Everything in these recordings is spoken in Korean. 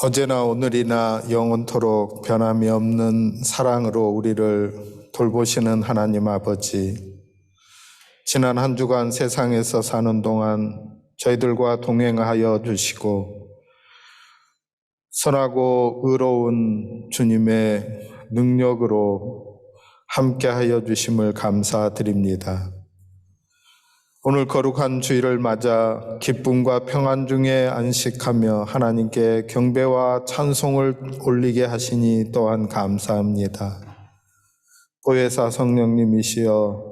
어제나 오늘이나 영원토록 변함이 없는 사랑으로 우리를 돌보시는 하나님 아버지, 지난 한 주간 세상에서 사는 동안 저희들과 동행하여 주시고 선하고 의로운 주님의 능력으로 함께하여 주심을 감사드립니다. 오늘 거룩한 주일을 맞아 기쁨과 평안 중에 안식하며 하나님께 경배와 찬송을 올리게 하시니 또한 감사합니다. 보혜사 성령님이시여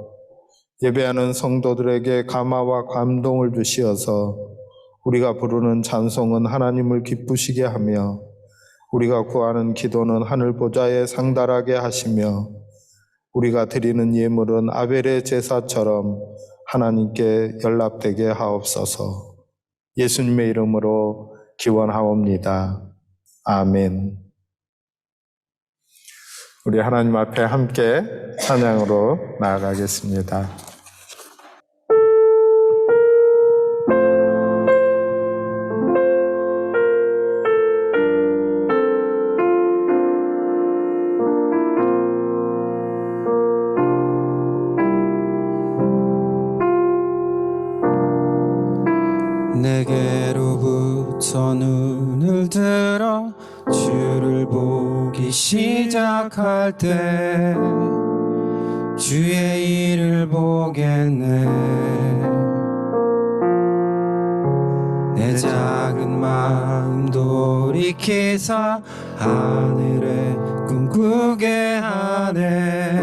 예배하는 성도들에게 감화와 감동을 주시어서 우리가 부르는 찬송은 하나님을 기쁘시게 하며 우리가 구하는 기도는 하늘 보좌에 상달하게 하시며 우리가 드리는 예물은 아벨의 제사처럼 하나님께 연락되게 하옵소서. 예수님의 이름으로 기원하옵니다. 아멘. 우리 하나님 앞에 함께 찬양으로 나아가겠습니다. 내게로부터 눈을 들어 주를 보기 시작할 때 주의 일을 보겠네. 내 작은 마음 돌이키사 하늘에 꿈꾸게 하네.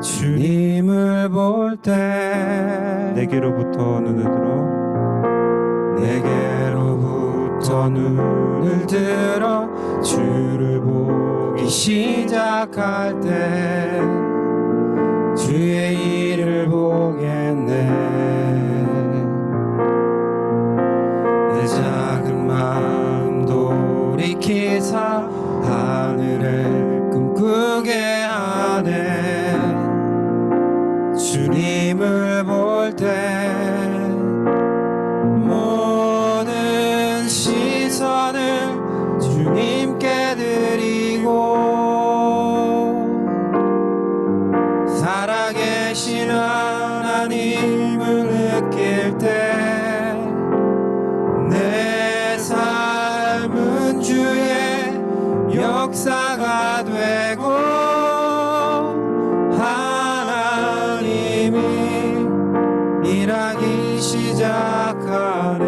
주님을 볼 때 내게로부터 눈을 들어 내게로부터 눈을 들어 주를 보기 시작할 때 주의 일을 보겠네. 내 작은 마음 돌이키사 하늘을 꿈꾸게 하네. 주님을 볼 때 모든 시선을 주님께 드리고 살아계신 하나님을 느낄 때 내 삶은 주의 역사가 되고 하나님이 일하기 시작하네.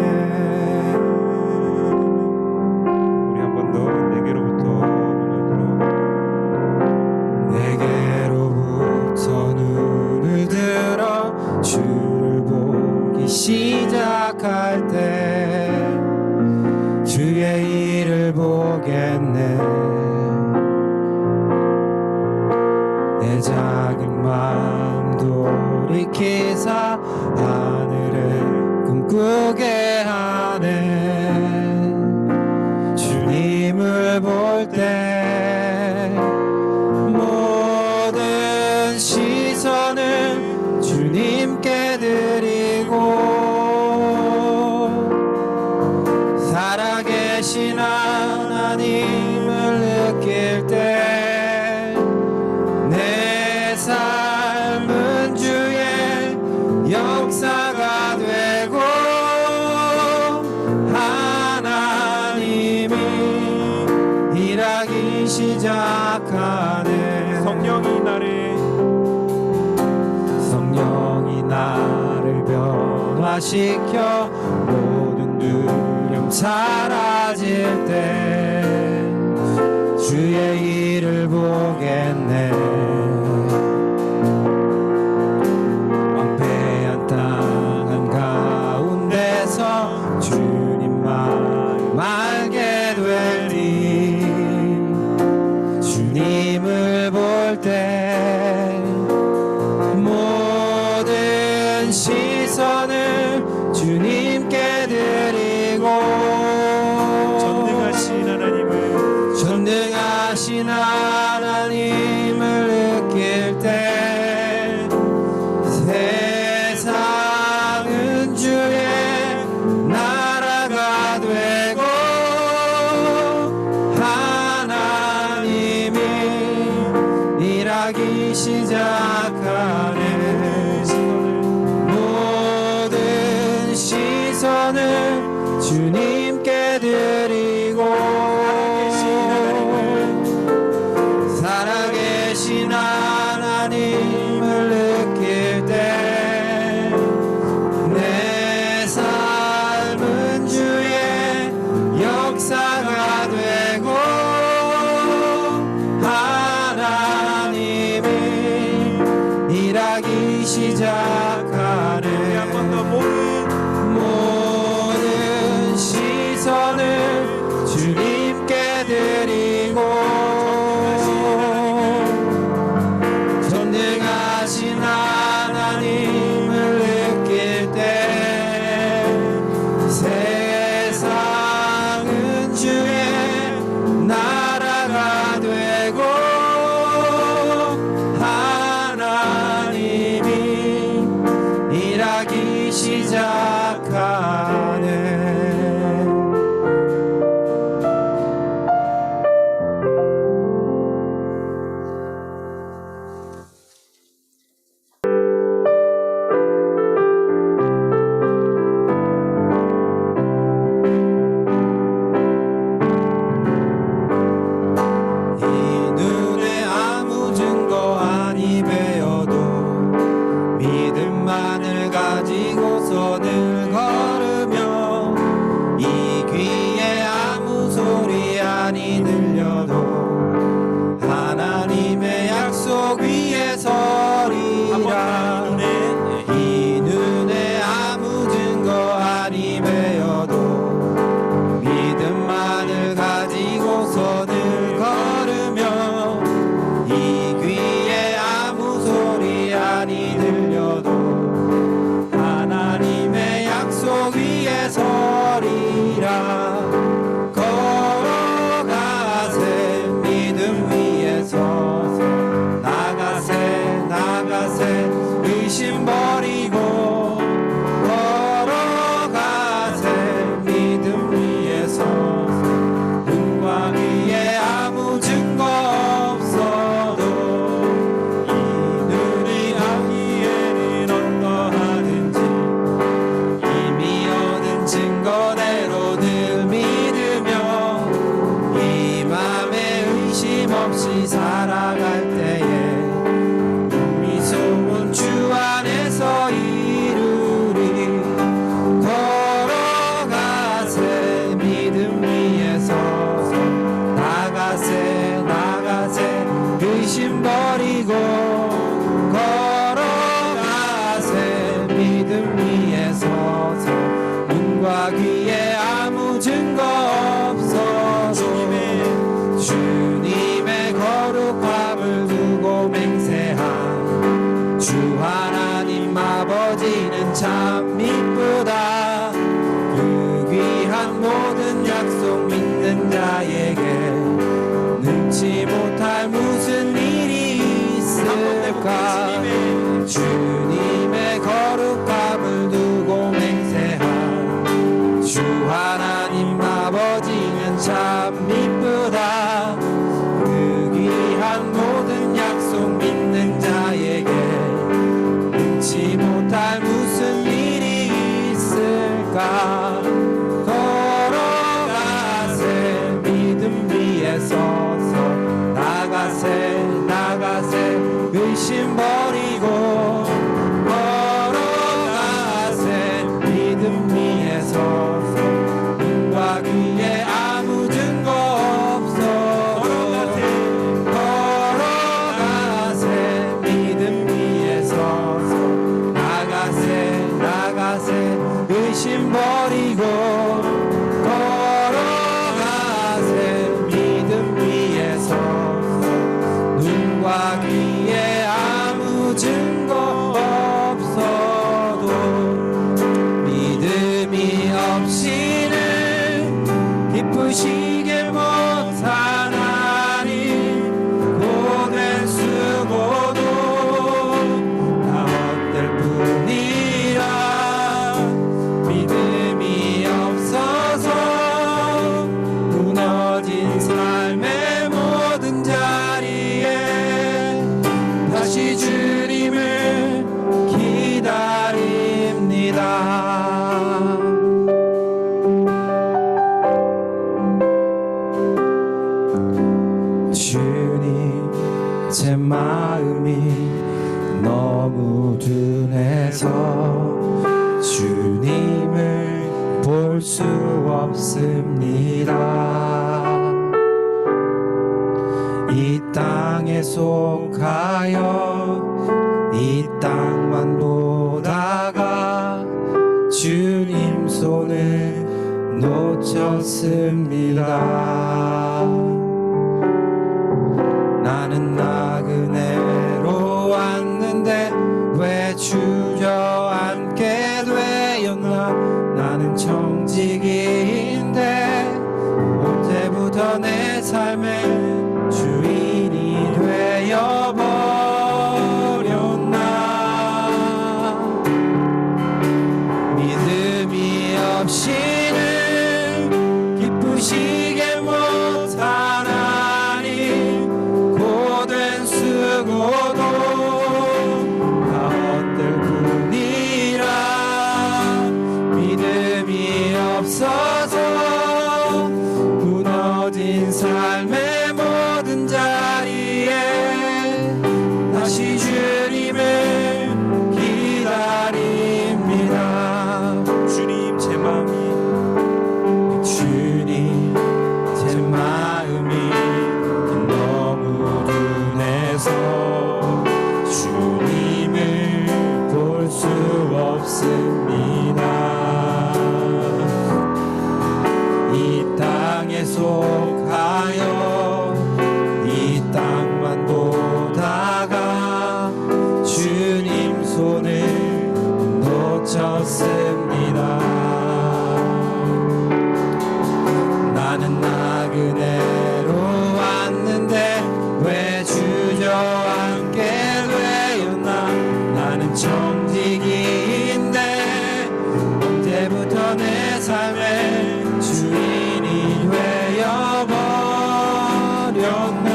우리 한 번 더 내게로부터 눈을 들어 주를 보기 시작할 때 주의 일을 보겠네. 내 작은 마음 돌이키사 하늘을 꿈꾸게 하네. 주님을 볼 때 모든 시선을 주님께 드리고 살아계신 하나님을 느낄 때 내 삶은 주의 역사가 되고 하나님이 일하기 시작하네. 성령이 나를 변화시켜 모든 두려움 사라질 때 주의 일을 보겠네. 황폐한 땅 한가운데서 주님만 알게 되리. 주님을 볼 때 모든 시선을 주님께 드리고 전능하신 하나님을 느낄 때 세상은 주의 나라가 되고 시작하네. 이 눈에 아무 증거 아니 배워도 믿음만을 가지고서 늘 걸으며 이 귀에 아무 소리 아니 들려도 하나님의 약속 위에 서리라. 이 눈에 아무 증거 아니 배워도 믿음만을 가지고서 늘 걸으며 이 귀에 아무 소리 아니 들려도 하나님의 약속 위에 서리라. 걸어가세 믿음 위에 서서 나가세 의심 버리고 걸어가세 믿음 위에 서서 눈과 귀에 아무 증거 없어도 이 눈이 아기에는 어떠하든지 이미 얻은 증거대로 늘 믿으며 이 맘에 의심 없이 살아갈 때에 우리 소원 주 안에서 이루리. 걸어가세 믿음 위에 서서 나가세 의심 버리고 걸어가세 믿음 위에 서서 눈과 귀에 아무 증거 없어도 주님의 거룩함을 두고 맹세한 주 하나님 아버지는 참 이쁘다. 그 귀한 모든 약속 믿는 자에게 능치 못할 무슨 일이 있을까. 주님의 거룩함을 두고 맹세한 주 하나님 아버지는 참 이쁘다. 그 귀한 모든 약속 믿는 자에게 능치 못할 무슨 일이 있을까. 걸어가세 믿음 위에 서서 나가세 의심 버리고 걸어가세 믿음 위에 서서 눈과 귀에 아무 증거 없어도 걸어가세 믿음 위에 서서 나가세 의심 버리고 걸어가세 믿음 위에 서서 눈과 귀에 아무 증거 없어도 믿음이 없이는 기쁘시게 못하나니 고된 수고도 다 헛될 뿐이라. 믿음이 없어서 무너진 삶의 모든 자리에 다시 주님을 기다립니다. 주님 제 마음이 너무 둔해서 주님을 볼 수 없습니다. 이 땅에 속하여 이 땅만 보다가 주님 손을 놓쳤습니다. 나는 나그네로 왔는데 왜 주저앉게 되었나. 나는 청지기인데 언제부터 내 삶의 주인이 되어버렸나. 없이는 기쁘시게 못하나니 고된 수고도 다 헛될 뿐이라 믿음이 없어서 무너진 삶의 모든 자리에 다시 주님을 기다립니다. 주님 제 마음이 주님 제 마음이 너무 둔해서 주님을 볼 수 없습니다. 이 땅에 속하여 이 땅만 보다가 주님 손을 놓쳤습니다. 나는 나그네로 왔는데 왜 주저앉게 되었나. 나는 청지기인데 언제부터 내 삶의 주인이 되어버렸나.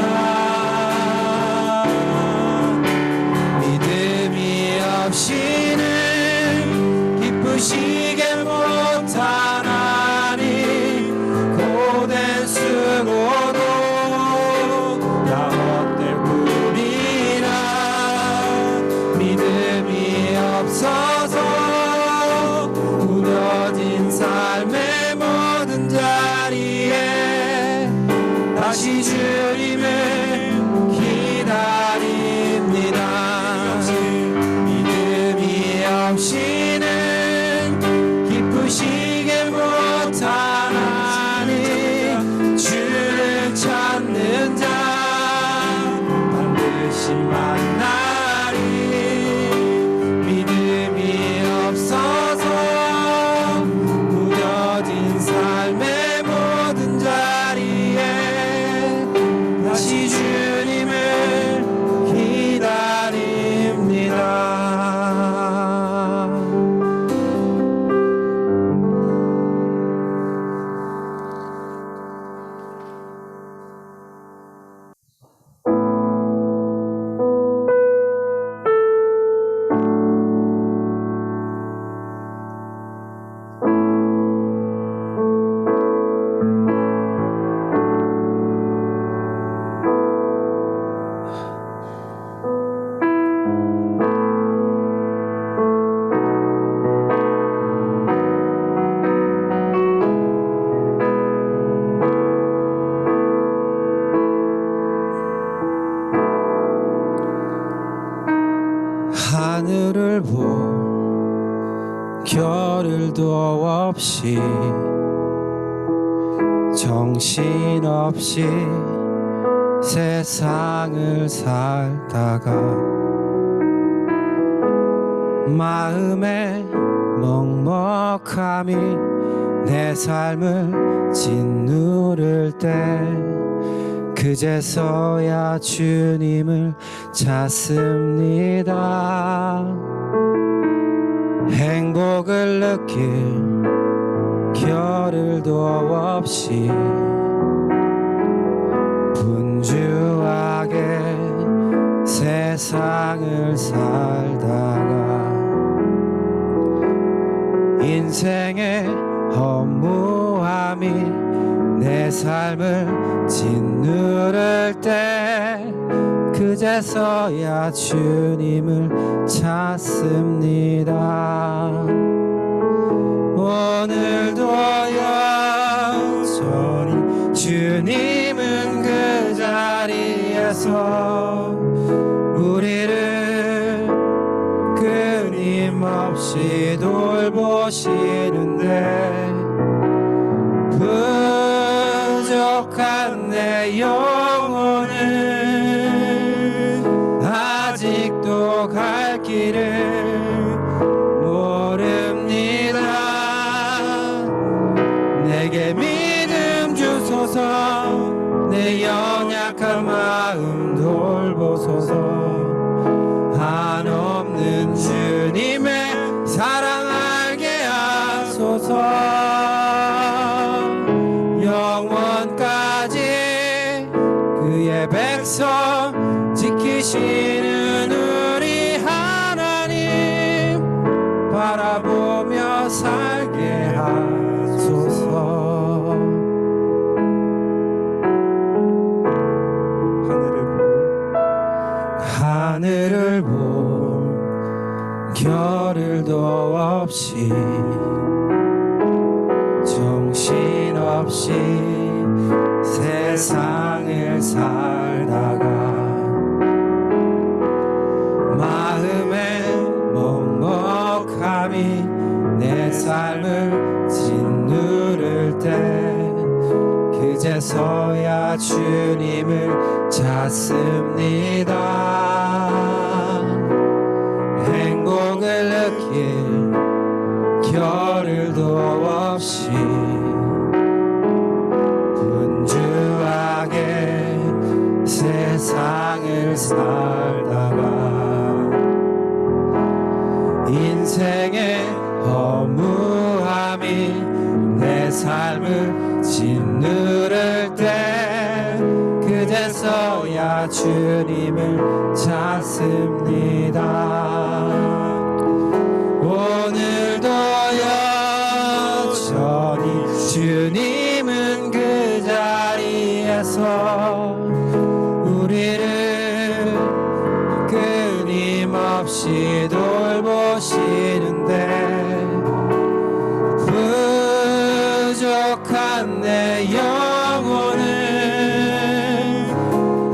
믿음이 없이는 기쁘시게 못하나니 고된 수고도 다 헛될 뿐이라 믿음이 없어서 무너진 삶의 모든 자리에 다시 주님을 기다립니다. 믿음이 없이는 기쁘시게 못하나니 주를 찾는 자 반드시 만나리. 믿음이 없어서 무너진 삶의 모든 자리에 다시 주님을 기다립니다. 하늘을 보 겨를도 없이 정신없이 세상을 살다가 마음의 먹먹함이 내 삶을 짓누를 때 그제서야 주님을 찾습니다. 행복을 느낄 겨를도 없이 분주하게 세상을 살다가 인생의 허무함이 내 삶을 짓누를 때 그제서야 주님을 찾습니다. 오늘도 여전히 주님은 그 자리에서 우리를 끊임없이 돌보시는데 부족한 내 영혼은 아직도 갈 길을 모릅니다. 내게 믿음 주소서. 내 연약한 마음 돌보소서. 한없는 주님의 사랑 알게 하소서. 백성 지키시는 우리 하나님 바라보며 살게 하소서. 하늘을 볼 겨를도 없이 정신없이 세상을 살다가 마음의 먹먹함이 내 삶을 짓누를 때 그제서야 주님을 찾습니다. 행복을 느낄 겨를도 없이 분주하게 세상을 살다가 인생의 허무함이 내 삶을 짓누를 때 그제서야 주님을 찾습니다. 오늘도 여전히 주님은 그 자리에서 우리를 끊임없이 돌보시는데 부족한 내 영혼은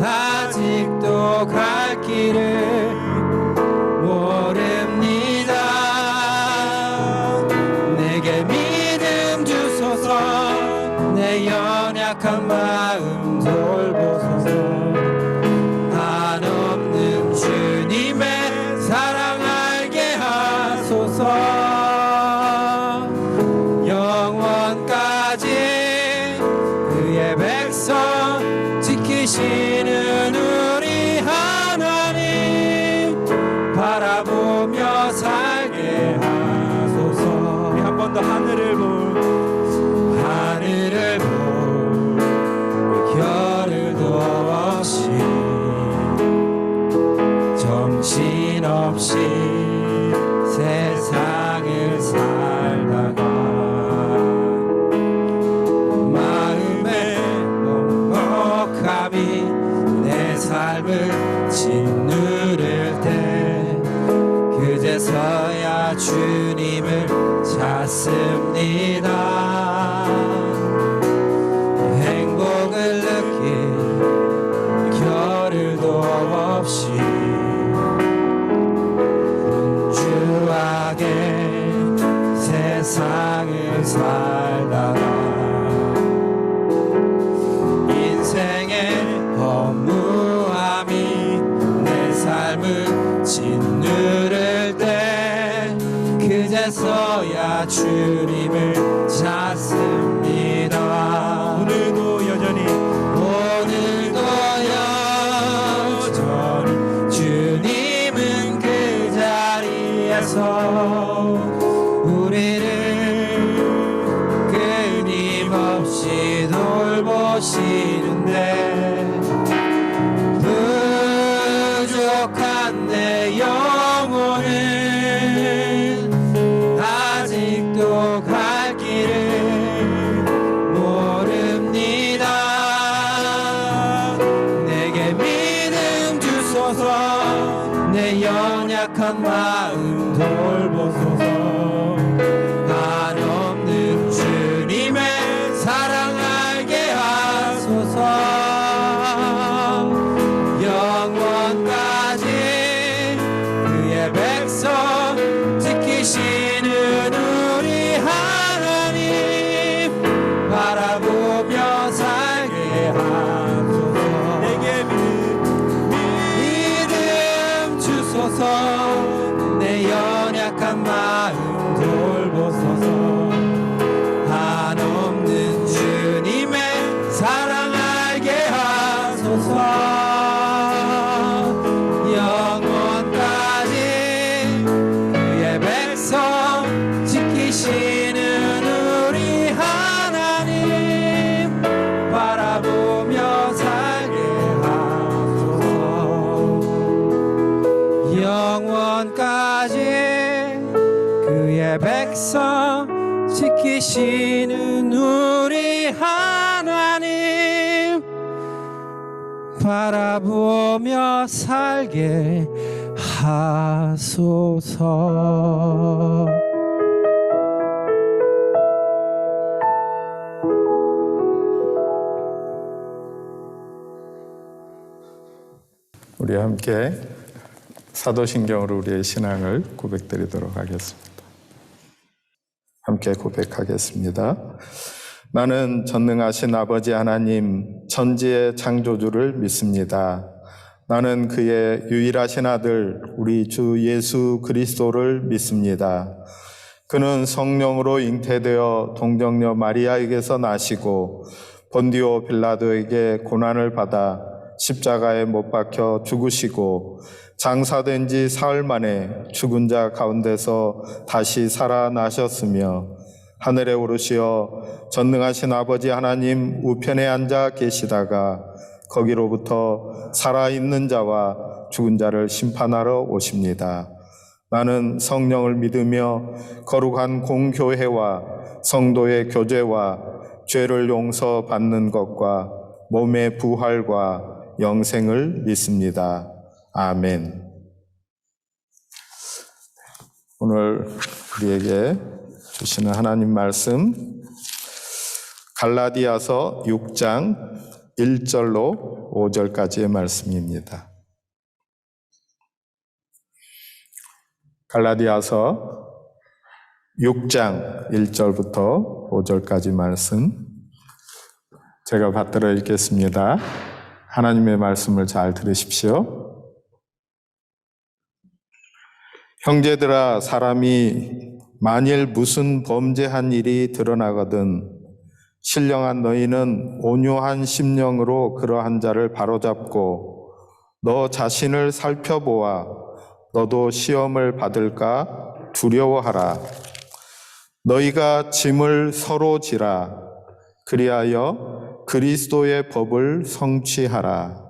아직도 갈 길을 모릅니다. 내게 믿음 주소서. 내 연약한 마음 돌보소서. 한없는 주님의 사랑 알게 하소서. 영원까지 그의 백성 지키시는 우리 하나님 바라보며 살게 하소서. 우리 한 번 더 하늘을 볼 겨를도 없이 정신없이 세상을 살다가 마음의 먹먹함이 내 삶을 짓누를 때 그제서야 주님을 찾습니다. 행복을 느낄 겨를도 없이 분주하게 세상을 살다가 인생의 허무함이 내 삶을 짓누를 때 그제서야 주님을 찾습니다. 오늘도 여전히 주님은 그 자리에서 우리를 끊임없이 돌보시는데 부족한 내 영혼은 아직도 갈 길을 모릅니다. 내게 믿음 주소서. 내 연약한 마음 돌보소서. 한없는 주님의 사랑 알게 하소서. 그의 백성 지키시는 우리 하나님 바라보며 살게 하소서. 우리 함께 사도신경으로 우리의 신앙을 고백드리도록 하겠습니다. 함께 고백하겠습니다. 나는 전능하신 아버지 하나님 천지의 창조주를 믿습니다. 나는 그의 유일하신 아들 우리 주 예수 그리스도를 믿습니다. 그는 성령으로 잉태되어 동정녀 마리아에게서 나시고 본디오 빌라도에게 고난을 받아 십자가에 못 박혀 죽으시고 장사된 지 사흘 만에 죽은 자 가운데서 다시 살아나셨으며 하늘에 오르시어 전능하신 아버지 하나님 우편에 앉아 계시다가 거기로부터 살아있는 자와 죽은 자를 심판하러 오십니다. 나는 성령을 믿으며 거룩한 공교회와 성도의 교제와 죄를 용서받는 것과 몸의 부활과 영생을 믿습니다. 아멘. 오늘 우리에게 주시는 하나님 말씀 갈라디아서 6장 1절로 5절까지의 말씀입니다. 갈라디아서 6장 1절부터 5절까지 말씀 제가 받들어 읽겠습니다. 하나님의 말씀을 잘 들으십시오. 형제들아, 사람이 만일 무슨 범죄한 일이 드러나거든 신령한 너희는 온유한 심령으로 그러한 자를 바로잡고 너 자신을 살펴보아 너도 시험을 받을까 두려워하라. 너희가 짐을 서로 지라. 그리하여 그리스도의 법을 성취하라.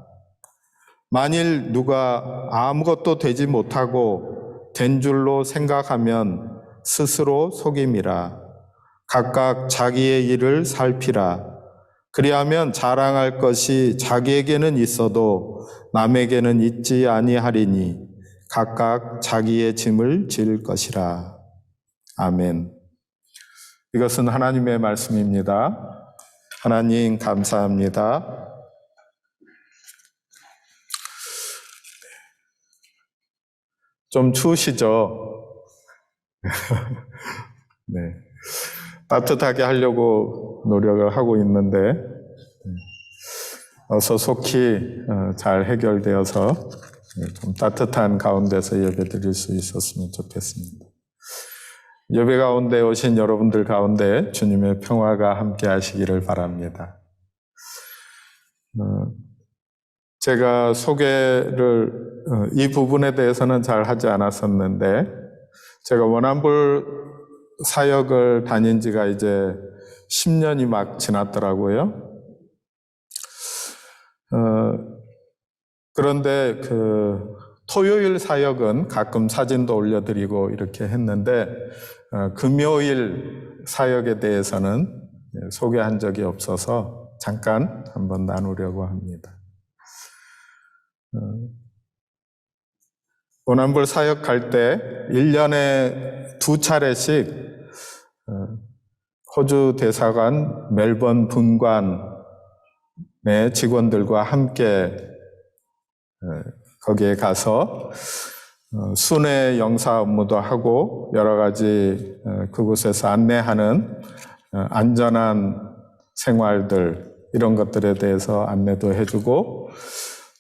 만일 누가 아무것도 되지 못하고 된 줄로 생각하면 스스로 속임이라. 각각 자기의 일을 살피라. 그리하면 자랑할 것이 자기에게는 있어도 남에게는 있지 아니하리니 각각 자기의 짐을 질 것이라. 아멘. 이것은 하나님의 말씀입니다. 하나님 감사합니다. 좀 추우시죠? 네. 따뜻하게 하려고 노력을 하고 있는데 어서 속히 잘 해결되어서 좀 따뜻한 가운데서 예배드릴 수 있었으면 좋겠습니다. 예배 가운데 오신 여러분들 가운데 주님의 평화가 함께 하시기를 바랍니다. 제가 소개를 이 부분에 대해서는 잘 하지 않았었는데 제가 원안불 사역을 다닌 지가 이제 10년이 막 지났더라고요. 그런데 토요일 사역은 가끔 사진도 올려드리고 이렇게 했는데 금요일 사역에 대해서는 소개한 적이 없어서 잠깐 한번 나누려고 합니다. 원안불 사역 갈 때 1년에 2차례씩 호주 대사관 멜번 분관의 직원들과 함께 거기에 가서 순회 영사 업무도 하고 여러 가지 그곳에서 안내하는 안전한 생활들 이런 것들에 대해서 안내도 해주고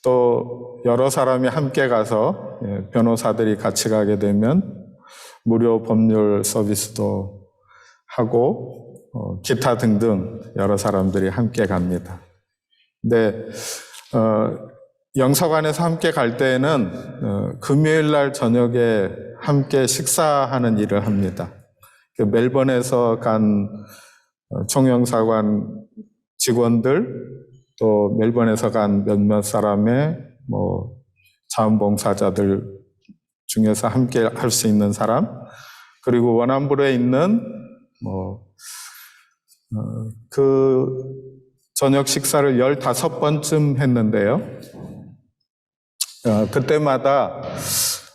또 여러 사람이 함께 가서 변호사들이 같이 가게 되면 무료 법률 서비스도 하고 기타 등등 여러 사람들이 함께 갑니다. 근데 영사관에서 함께 갈 때에는 금요일 날 저녁에 함께 식사하는 일을 합니다. 멜번에서 간 총영사관 직원들 또 멜번에서 간 몇몇 사람의 자원봉사자들 중에서 함께 할 수 있는 사람 그리고 원암불에 있는 그 저녁 식사를 15번쯤 했는데요. 그때마다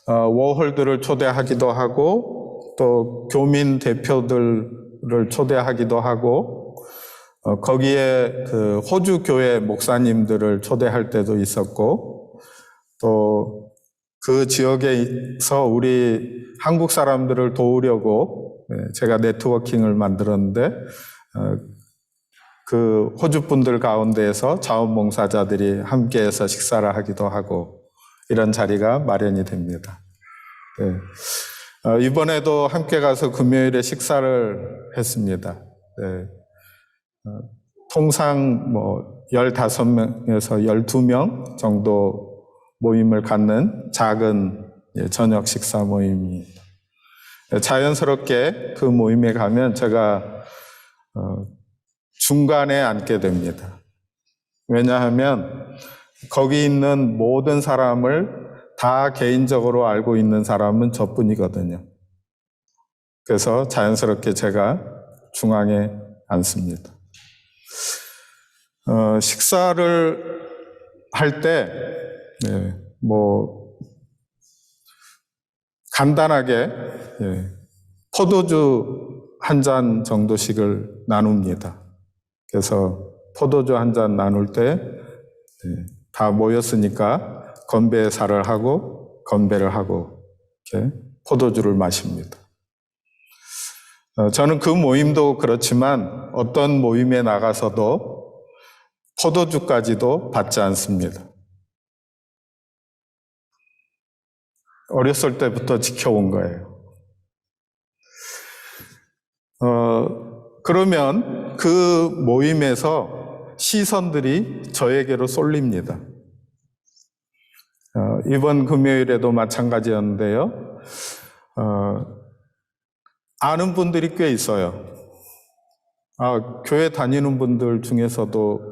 워홀들을 초대하기도 하고 또 교민 대표들을 초대하기도 하고 거기에 그 호주 교회 목사님들을 초대할 때도 있었고 또 그 지역에서 우리 한국 사람들을 도우려고 제가 네트워킹을 만들었는데 그 호주 분들 가운데에서 자원봉사자들이 함께해서 식사를 하기도 하고 이런 자리가 마련이 됩니다. 네. 이번에도 함께 가서 금요일에 식사를 했습니다. 네. 통상 15명에서 12명 정도 모임을 갖는 작은 저녁 식사 모임입니다. 자연스럽게 그 모임에 가면 제가 중간에 앉게 됩니다. 왜냐하면 거기 있는 모든 사람을 다 개인적으로 알고 있는 사람은 저뿐이거든요. 그래서 자연스럽게 제가 중앙에 앉습니다. 식사를 할 때 간단하게 포도주 한 잔 정도씩을 나눕니다. 그래서 포도주 한 잔 나눌 때 다 모였으니까 건배사를 하고 건배를 하고 이렇게 포도주를 마십니다. 저는 그 모임도 그렇지만 어떤 모임에 나가서도 포도주까지도 받지 않습니다. 어렸을 때부터 지켜온 거예요. 그러면 그 모임에서 시선들이 저에게로 쏠립니다. 이번 금요일에도 마찬가지였는데요. 아는 분들이 꽤 있어요. 교회 다니는 분들 중에서도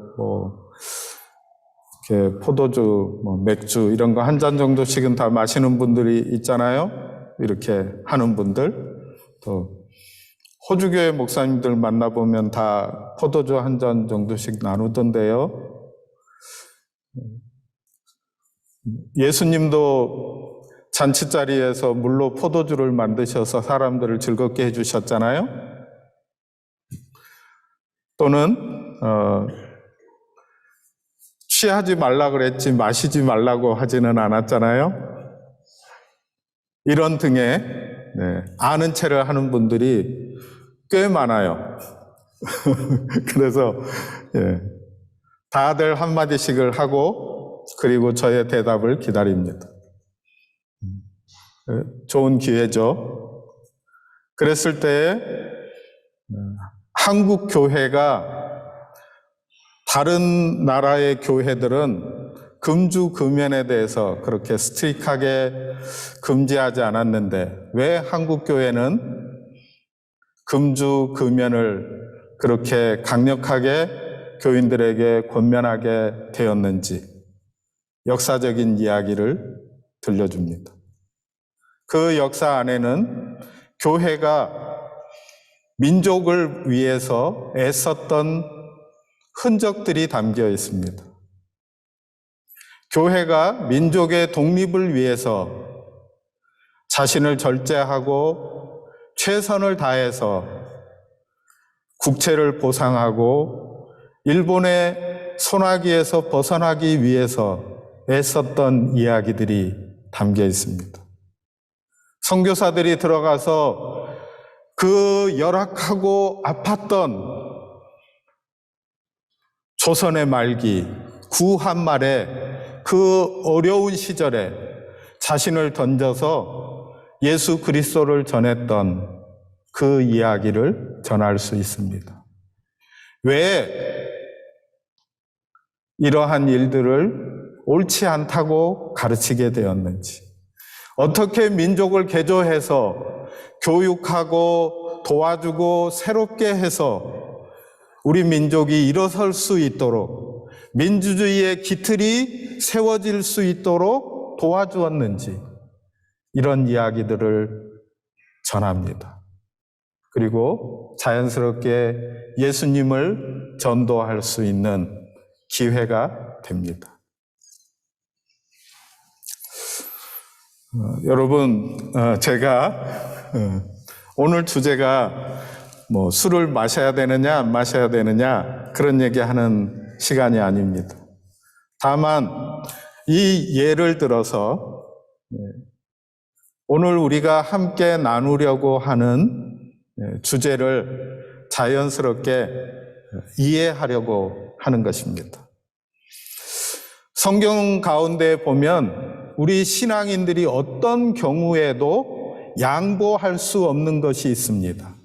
이렇게 포도주, 맥주 이런 거 한 잔 정도씩은 다 마시는 분들이 있잖아요. 이렇게 하는 분들. 또 호주교회 목사님들 만나보면 다 포도주 한 잔 정도씩 나누던데요. 예수님도 잔치자리에서 물로 포도주를 만드셔서 사람들을 즐겁게 해주셨잖아요. 또는 취하지 말라 그랬지 마시지 말라고 하지는 않았잖아요. 이런 등의 아는 체를 하는 분들이 꽤 많아요. 그래서 다들 한마디씩을 하고 그리고 저의 대답을 기다립니다. 좋은 기회죠. 그랬을 때 한국 교회가 다른 나라의 교회들은 금주 금연에 대해서 그렇게 스트릭하게 금지하지 않았는데 왜 한국 교회는 금주 금연을 그렇게 강력하게 교인들에게 권면하게 되었는지 역사적인 이야기를 들려줍니다. 그 역사 안에는 교회가 민족을 위해서 애썼던 흔적들이 담겨 있습니다. 교회가 민족의 독립을 위해서 자신을 절제하고 최선을 다해서 국채를 보상하고 일본의 손아귀에서 벗어나기 위해서 애썼던 이야기들이 담겨 있습니다. 선교사들이 들어가서 그 열악하고 아팠던 조선의 말기, 구한말에 그 어려운 시절에 자신을 던져서 예수 그리스도를 전했던 그 이야기를 전할 수 있습니다. 왜 이러한 일들을 옳지 않다고 가르치게 되었는지, 어떻게 민족을 개조해서 교육하고 도와주고 새롭게 해서 우리 민족이 일어설 수 있도록 민주주의의 기틀이 세워질 수 있도록 도와주었는지 이런 이야기들을 전합니다. 그리고 자연스럽게 예수님을 전도할 수 있는 기회가 됩니다. 여러분, 제가 오늘 주제가 뭐 술을 마셔야 되느냐 안 마셔야 되느냐 그런 얘기하는 시간이 아닙니다. 다만 이 예를 들어서 오늘 우리가 함께 나누려고 하는 주제를 자연스럽게 이해하려고 하는 것입니다. 성경 가운데 보면 우리 신앙인들이 어떤 경우에도 양보할 수 없는 것이 있습니다.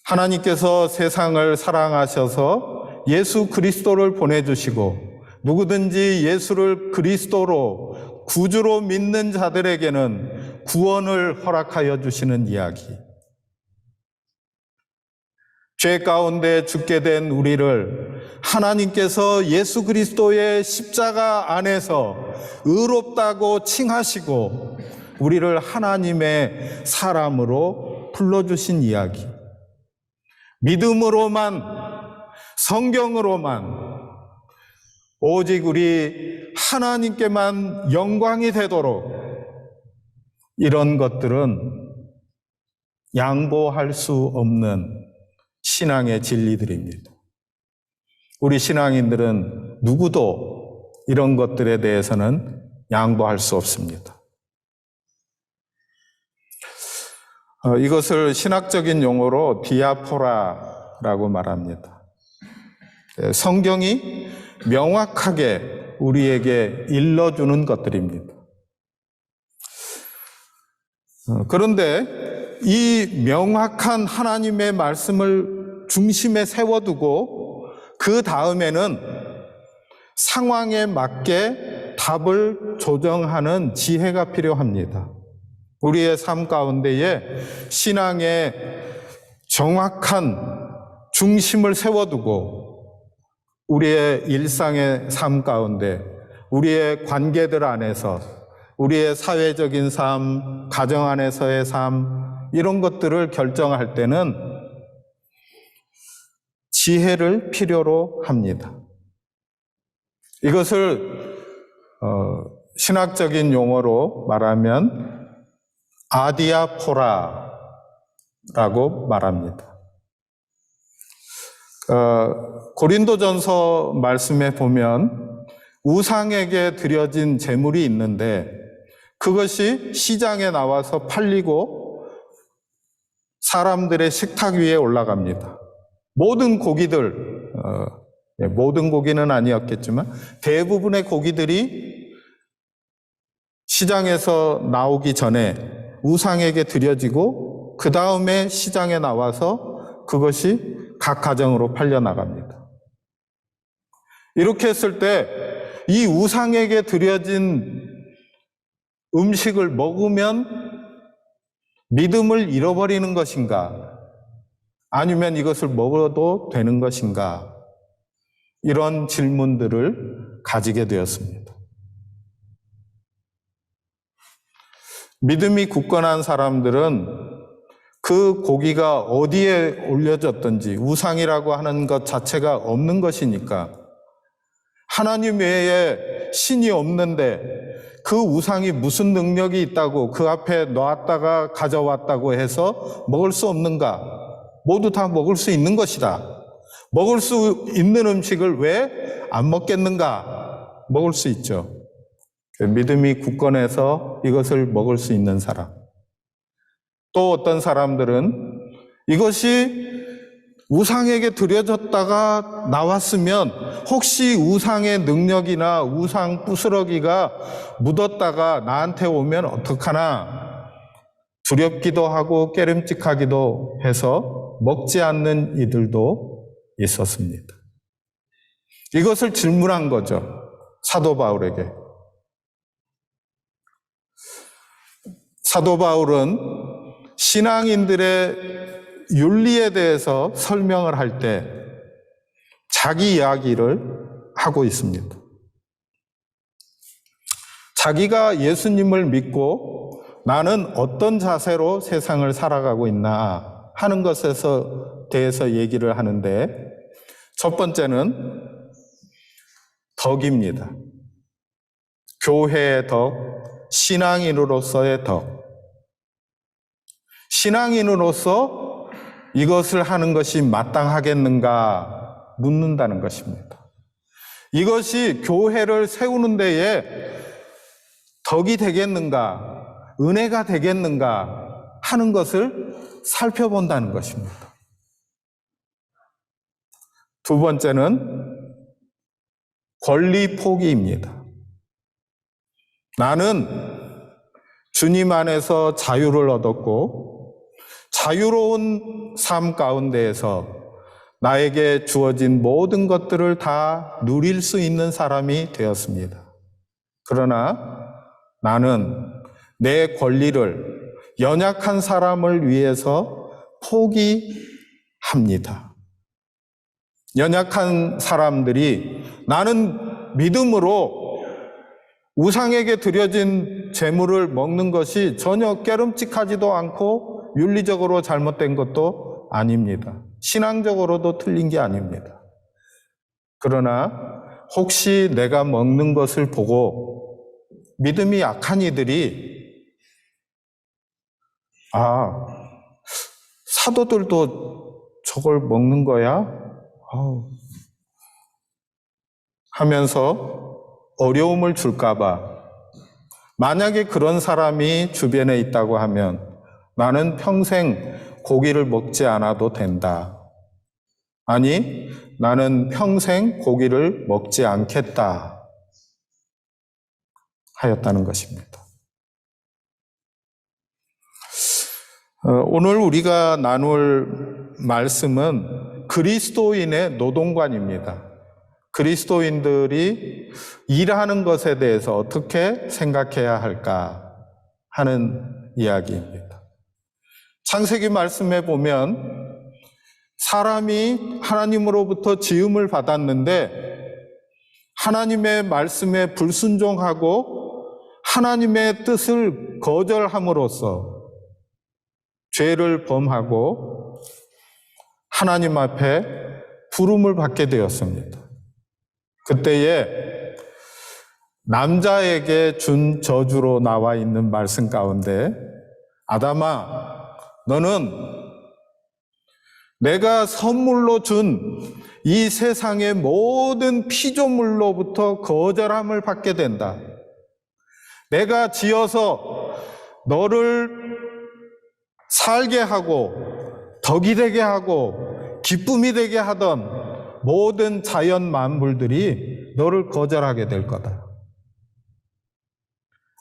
하나님께서 세상을 사랑하셔서 예수 그리스도를 보내주시고 누구든지 예수를 그리스도로 구주로 믿는 자들에게는 구원을 허락하여 주시는 이야기. 죄 가운데 죽게 된 우리를 하나님께서 예수 그리스도의 십자가 안에서 의롭다고 칭하시고 우리를 하나님의 사람으로 불러주신 이야기. 믿음으로만, 성경으로만 오직 우리 하나님께만 영광이 되도록 이런 것들은 양보할 수 없는 신앙의 진리들입니다. 우리 신앙인들은 누구도 이런 것들에 대해서는 양보할 수 없습니다. 이것을 신학적인 용어로 디아포라라고 말합니다. 성경이 명확하게 우리에게 일러주는 것들입니다. 그런데 이 명확한 하나님의 말씀을 중심에 세워두고 그 다음에는 상황에 맞게 답을 조정하는 지혜가 필요합니다. 우리의 삶 가운데에 신앙의 정확한 중심을 세워두고 우리의 일상의 삶 가운데 우리의 관계들 안에서 우리의 사회적인 삶, 가정 안에서의 삶 이런 것들을 결정할 때는 지혜를 필요로 합니다. 이것을 신학적인 용어로 말하면 아디아포라라고 말합니다. 고린도전서 말씀에 보면 우상에게 드려진 제물이 있는데 그것이 시장에 나와서 팔리고 사람들의 식탁 위에 올라갑니다. 모든 고기들, 모든 고기는 아니었겠지만 대부분의 고기들이 시장에서 나오기 전에 우상에게 드려지고 그 다음에 시장에 나와서 그것이 각 가정으로 팔려나갑니다. 이렇게 했을 때 이 우상에게 드려진 음식을 먹으면 믿음을 잃어버리는 것인가? 아니면 이것을 먹어도 되는 것인가? 이런 질문들을 가지게 되었습니다. 믿음이 굳건한 사람들은 그 고기가 어디에 올려졌든지 우상이라고 하는 것 자체가 없는 것이니까 하나님 외에 신이 없는데 그 우상이 무슨 능력이 있다고 그 앞에 놨다가 가져왔다고 해서 먹을 수 없는가? 모두 다 먹을 수 있는 것이다. 먹을 수 있는 음식을 왜 안 먹겠는가? 먹을 수 있죠. 믿음이 굳건해서 이것을 먹을 수 있는 사람. 또 어떤 사람들은 이것이 우상에게 드려졌다가 나왔으면 혹시 우상의 능력이나 우상 부스러기가 묻었다가 나한테 오면 어떡하나 두렵기도 하고 깨름직하기도 해서 먹지 않는 이들도 있었습니다. 이것을 질문한 거죠. 사도 바울에게. 사도 바울은 신앙인들의 윤리에 대해서 설명을 할 때 자기 이야기를 하고 있습니다. 자기가 예수님을 믿고 나는 어떤 자세로 세상을 살아가고 있나 하는 것에서 대해서 얘기를 하는데, 첫 번째는 덕입니다. 교회의 덕, 신앙인으로서의 덕. 신앙인으로서 이것을 하는 것이 마땅하겠는가 묻는다는 것입니다. 이것이 교회를 세우는 데에 덕이 되겠는가, 은혜가 되겠는가 하는 것을 살펴본다는 것입니다. 두 번째는 권리 포기입니다. 나는 주님 안에서 자유를 얻었고 자유로운 삶 가운데에서 나에게 주어진 모든 것들을 다 누릴 수 있는 사람이 되었습니다. 그러나 나는 내 권리를 연약한 사람을 위해서 포기합니다. 연약한 사람들이 나는 믿음으로 우상에게 드려진 제물을 먹는 것이 전혀 깨름직하지도 않고 윤리적으로 잘못된 것도 아닙니다. 신앙적으로도 틀린 게 아닙니다. 그러나 혹시 내가 먹는 것을 보고 믿음이 약한 이들이 사도들도 저걸 먹는 거야? 하면서 어려움을 줄까봐, 만약에 그런 사람이 주변에 있다고 하면 나는 평생 고기를 먹지 않아도 된다. 아니, 나는 평생 고기를 먹지 않겠다 하였다는 것입니다. 오늘 우리가 나눌 말씀은 그리스도인의 노동관입니다. 그리스도인들이 일하는 것에 대해서 어떻게 생각해야 할까 하는 이야기입니다. 창세기 말씀에 보면 사람이 하나님으로부터 지음을 받았는데 하나님의 말씀에 불순종하고 하나님의 뜻을 거절함으로써 죄를 범하고 하나님 앞에 부름을 받게 되었습니다. 그때에 남자에게 준 저주로 나와 있는 말씀 가운데, 아담아, 너는 내가 선물로 준 이 세상의 모든 피조물로부터 거절함을 받게 된다. 내가 지어서 너를 살게 하고 덕이 되게 하고 기쁨이 되게 하던 모든 자연 만물들이 너를 거절하게 될 거다.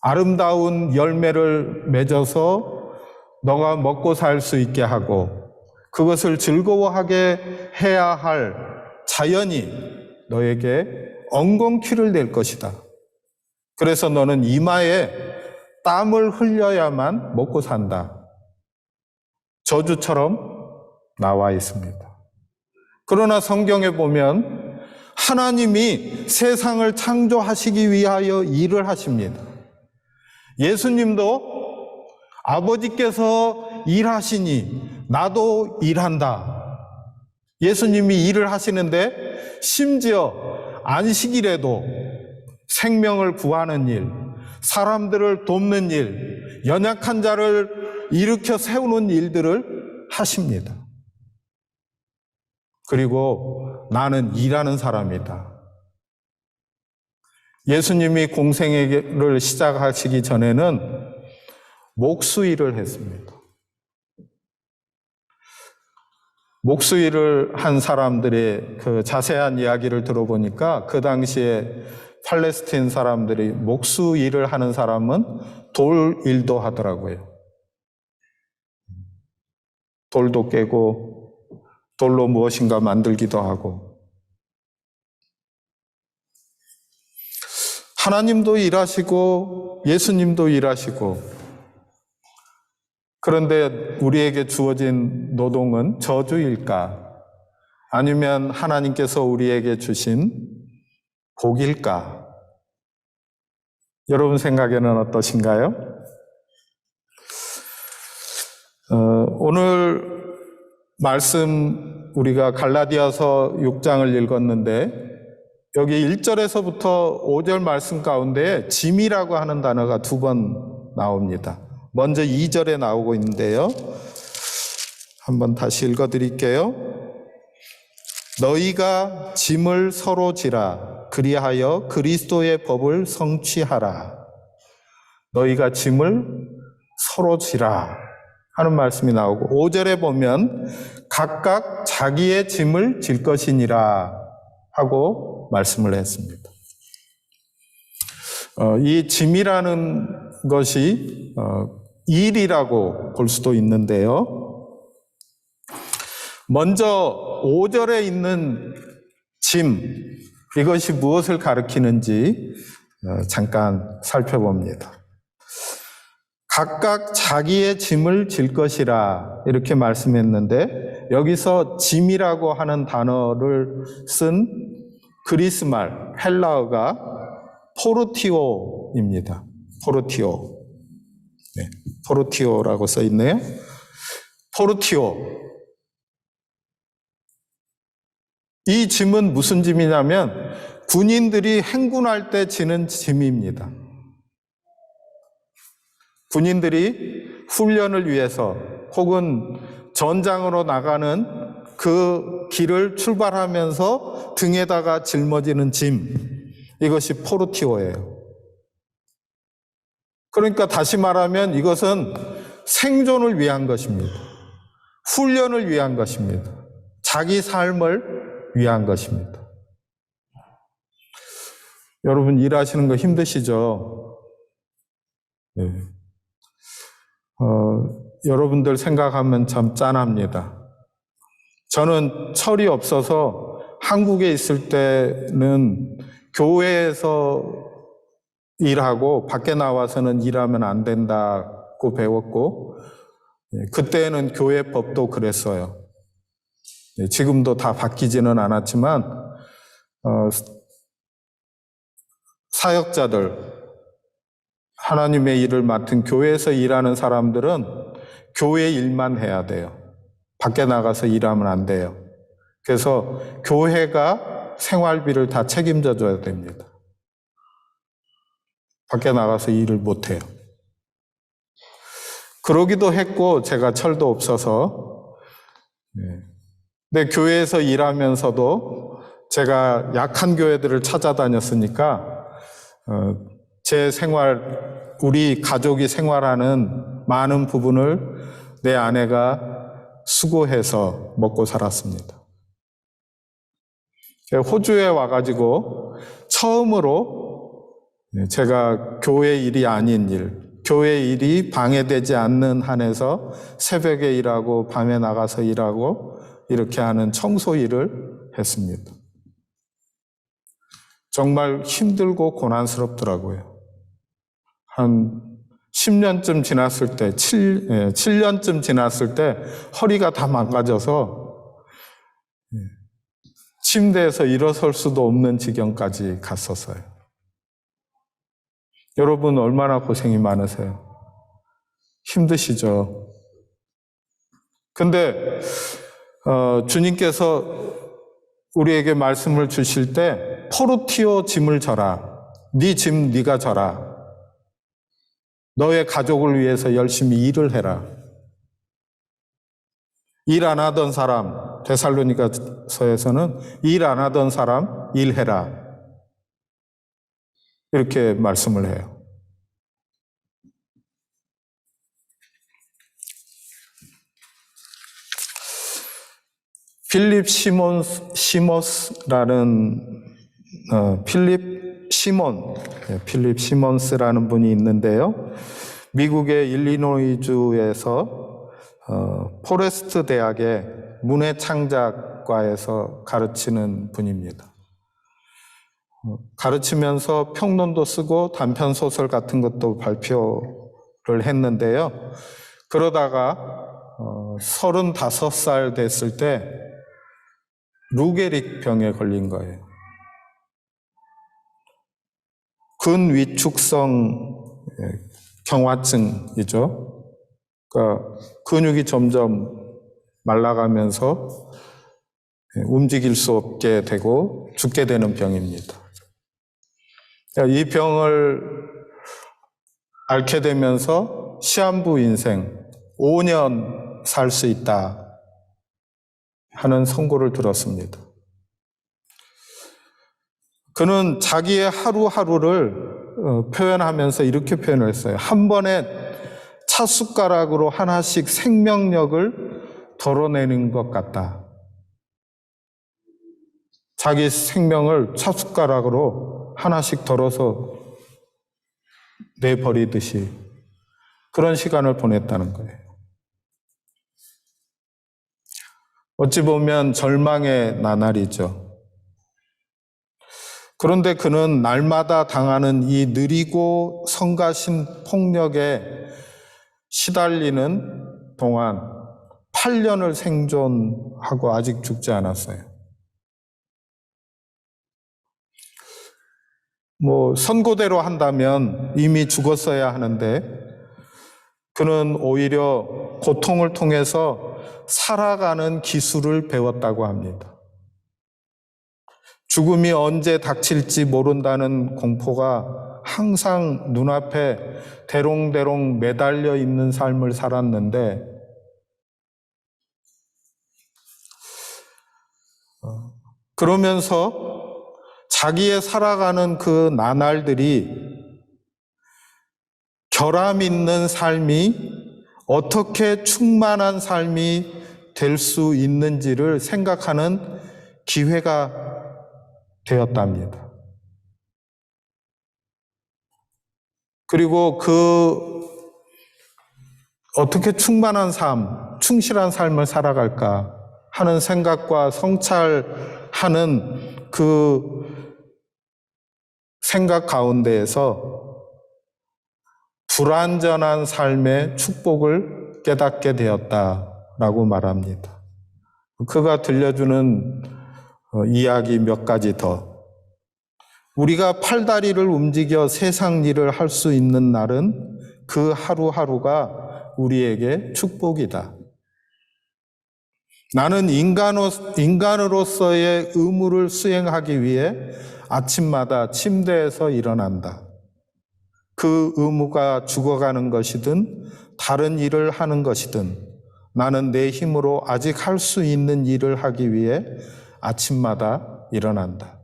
아름다운 열매를 맺어서 너가 먹고 살 수 있게 하고 그것을 즐거워하게 해야 할 자연이 너에게 엉겅퀴를 낼 것이다. 그래서 너는 이마에 땀을 흘려야만 먹고 산다. 저주처럼 나와 있습니다. 그러나 성경에 보면 하나님이 세상을 창조하시기 위하여 일을 하십니다. 예수님도 아버지께서 일하시니 나도 일한다. 예수님이 일을 하시는데 심지어 안식일에도 생명을 구하는 일, 사람들을 돕는 일, 연약한 자를 일으켜 세우는 일들을 하십니다. 그리고 나는 일하는 사람이다. 예수님이 공생애를 시작하시기 전에는 목수일을 했습니다. 목수일을 한 사람들의 그 자세한 이야기를 들어보니까 그 당시에 팔레스틴 사람들이 목수일을 하는 사람은 돌 일도 하더라고요. 돌도 깨고 돌로 무엇인가 만들기도 하고. 하나님도 일하시고 예수님도 일하시고, 그런데 우리에게 주어진 노동은 저주일까? 아니면 하나님께서 우리에게 주신 복일까? 여러분 생각에는 어떠신가요? 오늘 말씀 우리가 갈라디아서 6장을 읽었는데 여기 1절에서부터 5절 말씀 가운데 짐이라고 하는 단어가 2번 나옵니다. 먼저 2절에 나오고 있는데요. 한번 다시 읽어드릴게요. 너희가 짐을 서로 지라 그리하여 그리스도의 법을 성취하라. 너희가 짐을 서로 지라 하는 말씀이 나오고 5절에 보면 각각 자기의 짐을 질 것이니라 하고 말씀을 했습니다. 이 짐이라는 것이 일이라고 볼 수도 있는데요. 먼저 5절에 있는 짐, 이것이 무엇을 가리키는지 잠깐 살펴봅니다. 각각 자기의 짐을 질 것이라 이렇게 말씀했는데 여기서 짐이라고 하는 단어를 쓴 그리스 말 헬라어가 포르티오입니다. 포르티오. 네, 포르티오라고 써 있네요. 포르티오. 이 짐은 무슨 짐이냐면 군인들이 행군할 때 지는 짐입니다. 군인들이 훈련을 위해서 혹은 전장으로 나가는 그 길을 출발하면서 등에다가 짊어지는 짐, 이것이 포르티오예요. 그러니까 다시 말하면 이것은 생존을 위한 것입니다. 훈련을 위한 것입니다. 자기 삶을 위한 것입니다. 여러분 일하시는 거 힘드시죠? 네. 여러분들 생각하면 참 짠합니다. 저는 철이 없어서 한국에 있을 때는 교회에서 일하고 밖에 나와서는 일하면 안 된다고 배웠고 그때는 교회 법도 그랬어요. 지금도 다 바뀌지는 않았지만 사역자들, 하나님의 일을 맡은 교회에서 일하는 사람들은 교회 일만 해야 돼요. 밖에 나가서 일하면 안 돼요. 그래서 교회가 생활비를 다 책임져 줘야 됩니다. 밖에 나가서 일을 못 해요. 그러기도 했고 제가 철도 없어서 근데 교회에서 일하면서도 제가 약한 교회들을 찾아다녔으니까 제 생활, 우리 가족이 생활하는 많은 부분을 내 아내가 수고해서 먹고 살았습니다. 호주에 와가지고 처음으로 제가 교회 일이 아닌 일, 교회 일이 방해되지 않는 한에서 새벽에 일하고 밤에 나가서 일하고 이렇게 하는 청소 일을 했습니다. 정말 힘들고 고난스럽더라고요. 한 10년쯤 지났을 때, 7년쯤 지났을 때 허리가 다 망가져서 침대에서 일어설 수도 없는 지경까지 갔었어요. 여러분 얼마나 고생이 많으세요? 힘드시죠? 근데 주님께서 우리에게 말씀을 주실 때 포르티오 짐을 져라. 네 짐 네가 져라. 너의 가족을 위해서 열심히 일을 해라. 일 안 하던 사람, 데살로니가서에서는 일 안 하던 사람 일해라. 이렇게 말씀을 해요. 필립 시몬스라는 분이 있는데요. 미국의 일리노이주에서 포레스트 대학의 문해창작과에서 가르치는 분입니다. 가르치면서 평론도 쓰고 단편소설 같은 것도 발표를 했는데요. 그러다가 35살 됐을 때 루게릭 병에 걸린 거예요. 근위축성 경화증이죠. 그러니까 근육이 점점 말라가면서 움직일 수 없게 되고 죽게 되는 병입니다. 이 병을 앓게 되면서 시한부 인생 5년 살 수 있다 하는 선고를 들었습니다. 그는 자기의 하루하루를 표현하면서 이렇게 표현을 했어요. 한 번에 찻숟가락으로 하나씩 생명력을 덜어내는 것 같다. 자기 생명을 찻숟가락으로 하나씩 덜어서 내버리듯이 그런 시간을 보냈다는 거예요. 어찌 보면 절망의 나날이죠. 그런데 그는 날마다 당하는 이 느리고 성가신 폭력에 시달리는 동안 8년을 생존하고 아직 죽지 않았어요. 선고대로 한다면 이미 죽었어야 하는데 그는 오히려 고통을 통해서 살아가는 기술을 배웠다고 합니다. 죽음이 언제 닥칠지 모른다는 공포가 항상 눈앞에 대롱대롱 매달려 있는 삶을 살았는데 그러면서 자기의 살아가는 그 나날들이 결함 있는 삶이 어떻게 충만한 삶이 될 수 있는지를 생각하는 기회가 되었답니다. 그리고 어떻게 충만한 삶, 충실한 삶을 살아갈까 하는 생각과 성찰하는 그 생각 가운데에서 불완전한 삶의 축복을 깨닫게 되었다라고 말합니다. 그가 들려주는 이야기 몇 가지 더. 우리가 팔다리를 움직여 세상 일을 할 수 있는 날은 그 하루하루가 우리에게 축복이다. 나는 인간으로서의 의무를 수행하기 위해 아침마다 침대에서 일어난다. 그 의무가 죽어가는 것이든 다른 일을 하는 것이든 나는 내 힘으로 아직 할 수 있는 일을 하기 위해 아침마다 일어난다.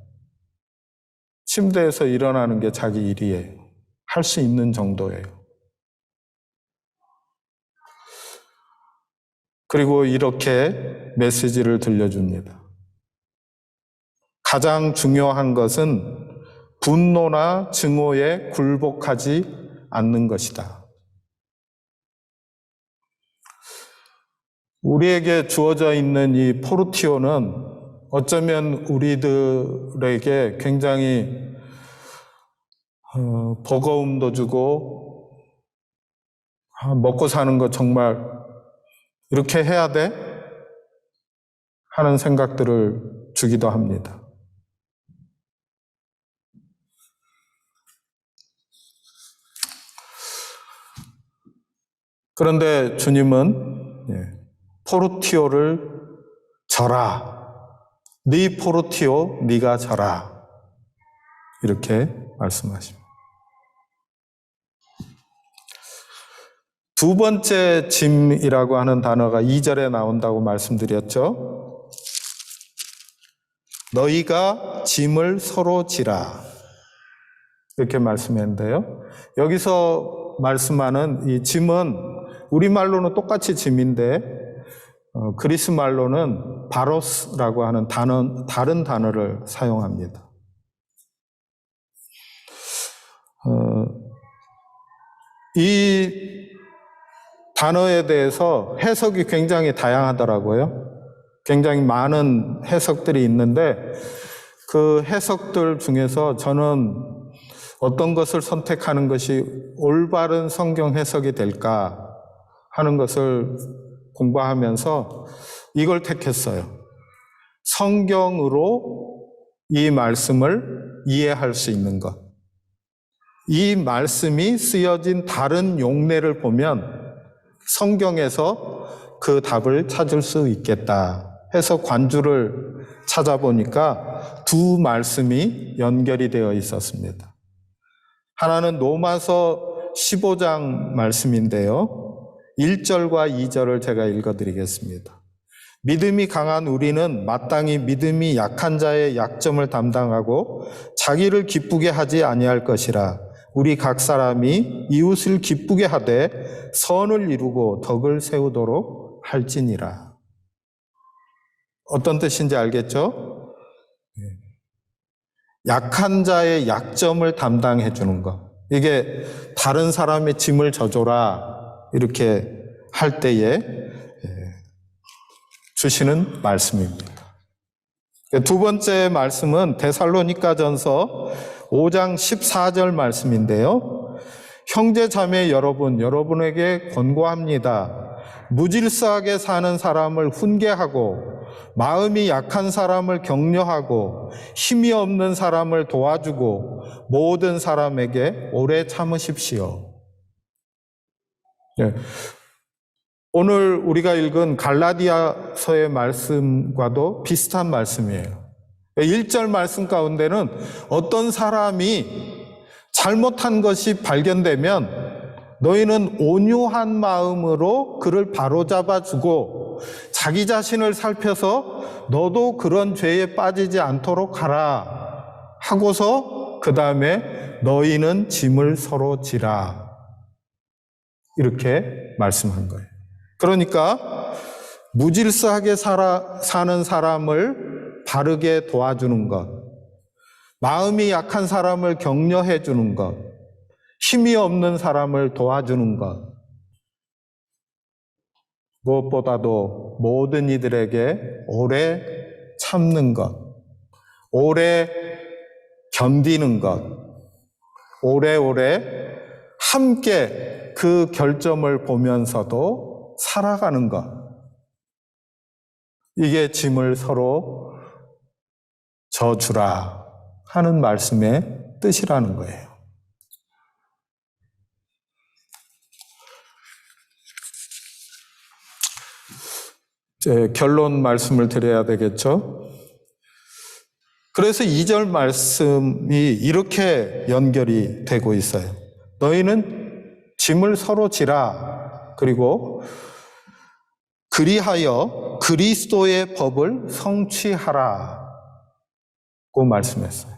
침대에서 일어나는 게 자기 일이에요. 할 수 있는 정도예요. 그리고 이렇게 메시지를 들려줍니다. 가장 중요한 것은 분노나 증오에 굴복하지 않는 것이다. 우리에게 주어져 있는 이 포르티오는 어쩌면 우리들에게 굉장히 버거움도 주고 먹고 사는 거 정말 이렇게 해야 돼? 하는 생각들을 주기도 합니다. 그런데 주님은 포르티오를 져라. 네 포르티오 네가 져라. 이렇게 말씀하십니다. 두 번째 짐이라고 하는 단어가 2절에 나온다고 말씀드렸죠. 너희가 짐을 서로 지라. 이렇게 말씀했는데요. 여기서 말씀하는 이 짐은 우리말로는 똑같이 짐인데 그리스 말로는 바로스라고 하는 다른 단어를 사용합니다. 이 단어에 대해서 해석이 굉장히 다양하더라고요. 굉장히 많은 해석들이 있는데 그 해석들 중에서 저는 어떤 것을 선택하는 것이 올바른 성경 해석이 될까 하는 것을 공부하면서 이걸 택했어요. 성경으로 이 말씀을 이해할 수 있는 것. 이 말씀이 쓰여진 다른 용례를 보면 성경에서 그 답을 찾을 수 있겠다 해서 관주를 찾아보니까 두 말씀이 연결이 되어 있었습니다. 하나는 로마서 15장 말씀인데요. 1절과 2절을 제가 읽어드리겠습니다. 믿음이 강한 우리는 마땅히 믿음이 약한 자의 약점을 담당하고 자기를 기쁘게 하지 아니할 것이라. 우리 각 사람이 이웃을 기쁘게 하되 선을 이루고 덕을 세우도록 할지니라. 어떤 뜻인지 알겠죠? 약한 자의 약점을 담당해 주는 것. 이게 다른 사람의 짐을 져줘라 이렇게 할 때에 주시는 말씀입니다. 두 번째 말씀은 데살로니가전서 5장 14절 말씀인데요. 형제 자매 여러분, 여러분에게 권고합니다. 무질서하게 사는 사람을 훈계하고 마음이 약한 사람을 격려하고 힘이 없는 사람을 도와주고 모든 사람에게 오래 참으십시오. 예. 오늘 우리가 읽은 갈라디아서의 말씀과도 비슷한 말씀이에요. 1절 말씀 가운데는 어떤 사람이 잘못한 것이 발견되면 너희는 온유한 마음으로 그를 바로잡아주고 자기 자신을 살펴서 너도 그런 죄에 빠지지 않도록 하라 하고서 그 다음에 너희는 짐을 서로 지라 이렇게 말씀한 거예요. 그러니까 무질서하게 사는 사람을 바르게 도와주는 것, 마음이 약한 사람을 격려해 주는 것, 힘이 없는 사람을 도와주는 것, 무엇보다도 모든 이들에게 오래 참는 것, 오래 견디는 것, 오래오래 함께 그 결점을 보면서도 살아가는 것, 이게 짐을 서로 져주라 하는 말씀의 뜻이라는 거예요. 이제 결론 말씀을 드려야 되겠죠. 그래서 2절 말씀이 이렇게 연결이 되고 있어요. 너희는 짐을 서로 지라. 그리고 그리하여 그리스도의 법을 성취하라. 고 말씀했어요.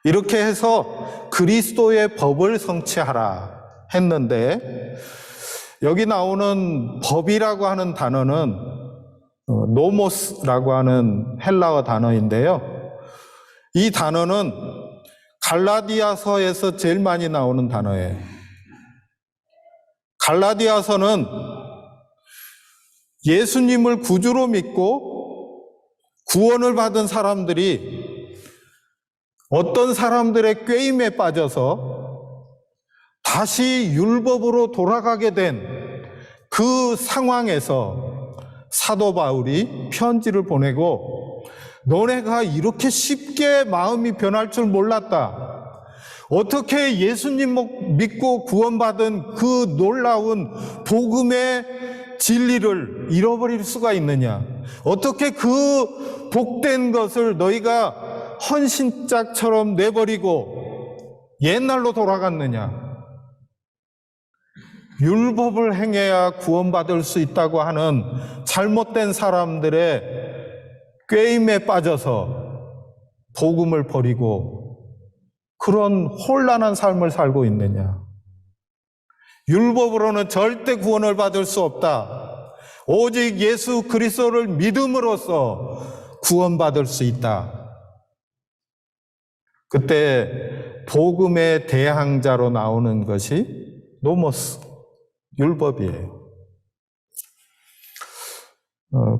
이렇게 해서 그리스도의 법을 성취하라 했는데 여기 나오는 법이라고 하는 단어는 노모스라고 하는 헬라어 단어인데요. 이 단어는 갈라디아서에서 제일 많이 나오는 단어예요. 갈라디아서는 예수님을 구주로 믿고 구원을 받은 사람들이 어떤 사람들의 꾀임에 빠져서 다시 율법으로 돌아가게 된 그 상황에서 사도 바울이 편지를 보내고 너네가 이렇게 쉽게 마음이 변할 줄 몰랐다. 어떻게 예수님 믿고 구원받은 그 놀라운 복음의 진리를 잃어버릴 수가 있느냐? 어떻게 그 복된 것을 너희가 헌신짝처럼 내버리고 옛날로 돌아갔느냐? 율법을 행해야 구원받을 수 있다고 하는 잘못된 사람들의 꾀임에 빠져서 복음을 버리고 그런 혼란한 삶을 살고 있느냐? 율법으로는 절대 구원을 받을 수 없다. 오직 예수 그리스도를 믿음으로써 구원받을 수 있다. 그때 복음의 대항자로 나오는 것이 노모스, 율법이에요.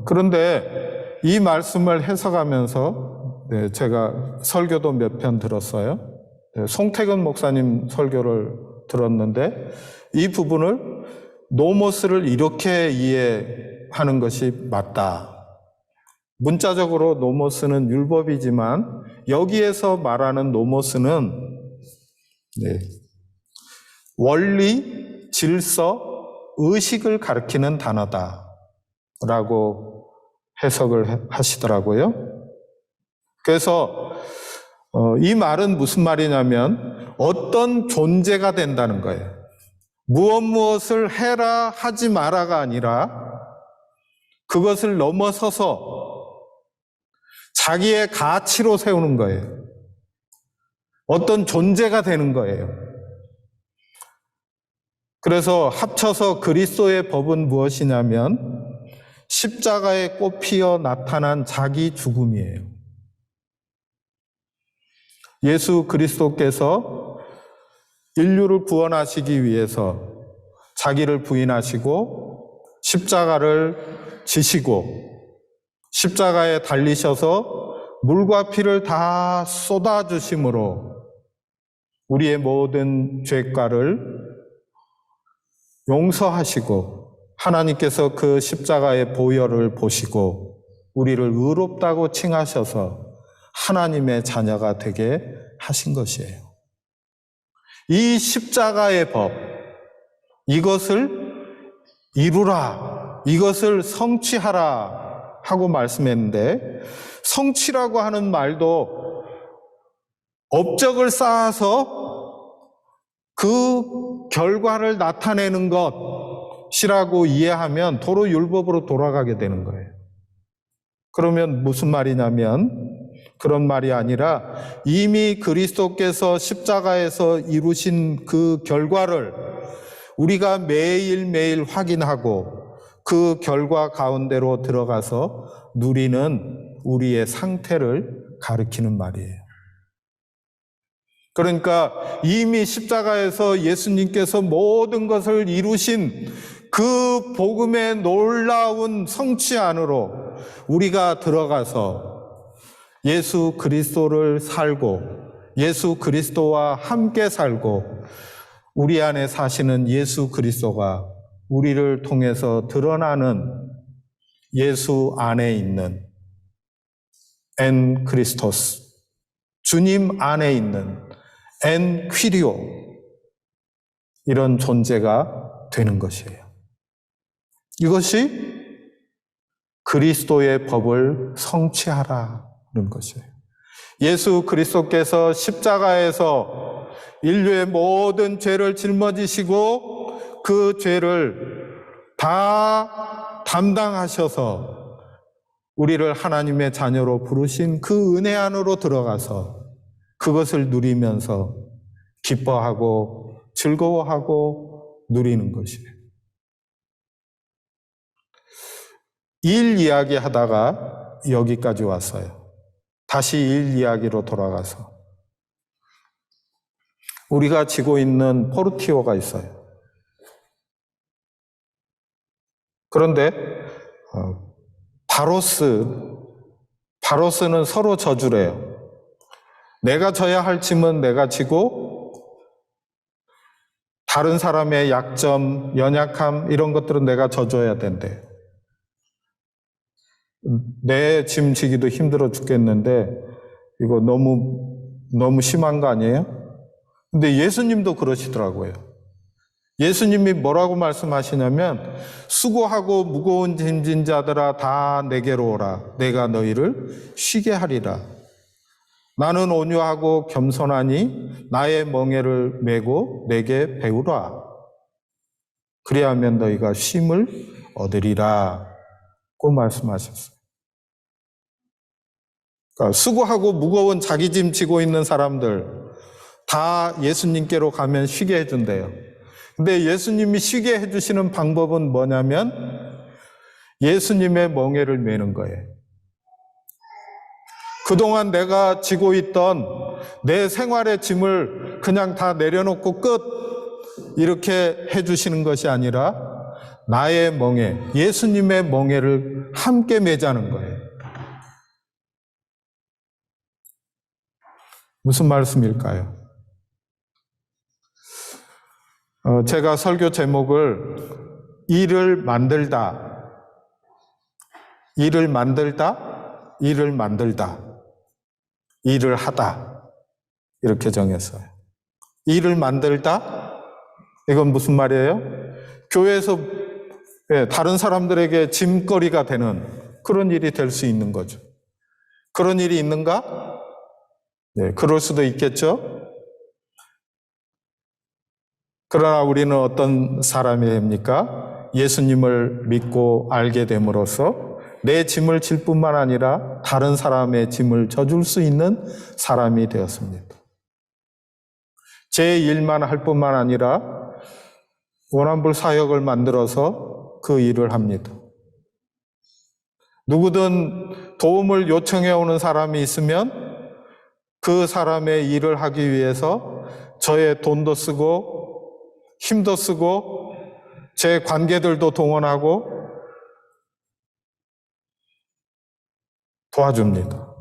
그런데 이 말씀을 해석하면서 제가 설교도 몇 편 들었어요. 송태근 목사님 설교를 들었는데 이 부분을 노모스를 이렇게 이해하는 것이 맞다. 문자적으로 노모스는 율법이지만 여기에서 말하는 노모스는 원리, 질서, 의식을 가리키는 단어다라고 해석을 하시더라고요. 그래서 이 말은 무슨 말이냐면 어떤 존재가 된다는 거예요. 무엇을 해라 하지 마라가 아니라 그것을 넘어서서 자기의 가치로 세우는 거예요. 어떤 존재가 되는 거예요. 그래서 합쳐서 그리스도의 법은 무엇이냐면 십자가에 꽃피어 나타난 자기 죽음이에요. 예수 그리스도께서 인류를 구원하시기 위해서 자기를 부인하시고 십자가를 지시고 십자가에 달리셔서 물과 피를 다 쏟아주심으로 우리의 모든 죄가를 용서하시고 하나님께서 그 십자가의 보혈을 보시고 우리를 의롭다고 칭하셔서 하나님의 자녀가 되게 하신 것이에요. 이 십자가의 법, 이것을 이루라, 이것을 성취하라 하고 말씀했는데 성취라고 하는 말도 업적을 쌓아서 그 결과를 나타내는 것이라고 이해하면 도로 율법으로 돌아가게 되는 거예요. 그러면 무슨 말이냐면 그런 말이 아니라 이미 그리스도께서 십자가에서 이루신 그 결과를 우리가 매일매일 확인하고 그 결과 가운데로 들어가서 누리는 우리의 상태를 가리키는 말이에요. 그러니까 이미 십자가에서 예수님께서 모든 것을 이루신 그 복음의 놀라운 성취 안으로 우리가 들어가서 예수 그리스도를 살고 예수 그리스도와 함께 살고 우리 안에 사시는 예수 그리스도가 우리를 통해서 드러나는 예수 안에 있는 엔 크리스토스, 주님 안에 있는 엔 퀴리오, 이런 존재가 되는 것이에요. 이것이 그리스도의 법을 성취하라는 것이에요. 예수 그리스도께서 십자가에서 인류의 모든 죄를 짊어지시고 그 죄를 다 담당하셔서 우리를 하나님의 자녀로 부르신 그 은혜 안으로 들어가서 그것을 누리면서 기뻐하고 즐거워하고 누리는 것이에요. 일 이야기 하다가 여기까지 왔어요. 다시 일 이야기로 돌아가서 우리가 지고 있는 포르티오가 있어요. 그런데 바로스는 서로 저주를 해요. 내가 져야 할 짐은 내가 지고 다른 사람의 약점, 연약함 이런 것들은 내가 져줘야 된대. 내 짐 지기도 힘들어 죽겠는데 이거 너무 심한 거 아니에요? 근데 예수님도 그러시더라고요. 예수님이 뭐라고 말씀하시냐면 수고하고 무거운 짐진 자들아 다 내게로 오라. 내가 너희를 쉬게 하리라. 나는 온유하고 겸손하니 나의 멍에를 메고 내게 배우라. 그리하면 너희가 쉼을 얻으리라. 고 말씀하셨어요. 그러니까 수고하고 무거운 자기 짐 지고 있는 사람들 다 예수님께로 가면 쉬게 해준대요. 근데 예수님이 쉬게 해주시는 방법은 뭐냐면 예수님의 멍에를 메는 거예요. 그동안 내가 지고 있던 내 생활의 짐을 그냥 다 내려놓고 끝 이렇게 해주시는 것이 아니라 나의 멍에, 예수님의 멍에를 함께 매자는 거예요. 무슨 말씀일까요? 제가 설교 제목을 일을 만들다, 일을 하다 이렇게 정했어요. 일을 만들다? 이건 무슨 말이에요? 교회에서 다른 사람들에게 짐거리가 되는 그런 일이 될 수 있는 거죠. 그런 일이 있는가? 네, 그럴 수도 있겠죠. 그러나 우리는 어떤 사람이 됩니까? 예수님을 믿고 알게 됨으로써 내 짐을 질 뿐만 아니라 다른 사람의 짐을 져줄 수 있는 사람이 되었습니다. 제 일만 할 뿐만 아니라 원한불 사역을 만들어서 그 일을 합니다. 누구든 도움을 요청해 오는 사람이 있으면 그 사람의 일을 하기 위해서 저의 돈도 쓰고 힘도 쓰고 제 관계들도 동원하고 도와줍니다.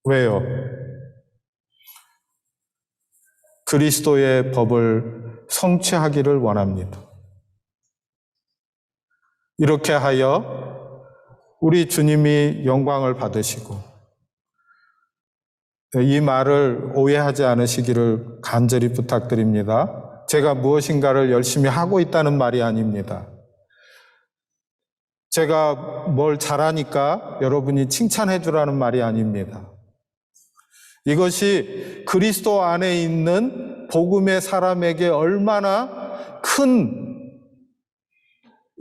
왜요? 그리스도의 법을 성취하기를 원합니다. 이렇게 하여 우리 주님이 영광을 받으시고 이 말을 오해하지 않으시기를 간절히 부탁드립니다. 제가 무엇인가를 열심히 하고 있다는 말이 아닙니다. 제가 뭘 잘하니까 여러분이 칭찬해 주라는 말이 아닙니다. 이것이 그리스도 안에 있는 복음의 사람에게 얼마나 큰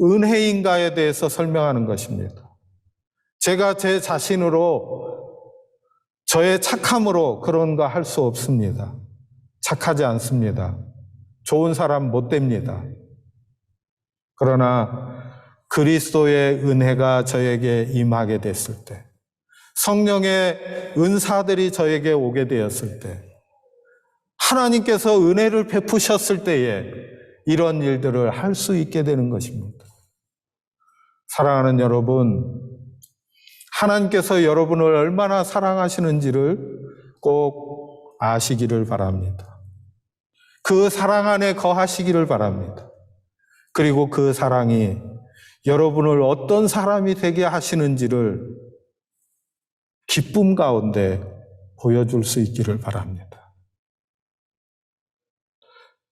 은혜인가에 대해서 설명하는 것입니다. 제가 제 자신으로 저의 착함으로 그런 거 할 수 없습니다. 착하지 않습니다. 좋은 사람 못 됩니다. 그러나 그리스도의 은혜가 저에게 임하게 됐을 때, 성령의 은사들이 저에게 오게 되었을 때, 하나님께서 은혜를 베푸셨을 때에 이런 일들을 할 수 있게 되는 것입니다. 사랑하는 여러분, 하나님께서 여러분을 얼마나 사랑하시는지를 꼭 아시기를 바랍니다. 그 사랑 안에 거하시기를 바랍니다. 그리고 그 사랑이 여러분을 어떤 사람이 되게 하시는지를 기쁨 가운데 보여줄 수 있기를 바랍니다.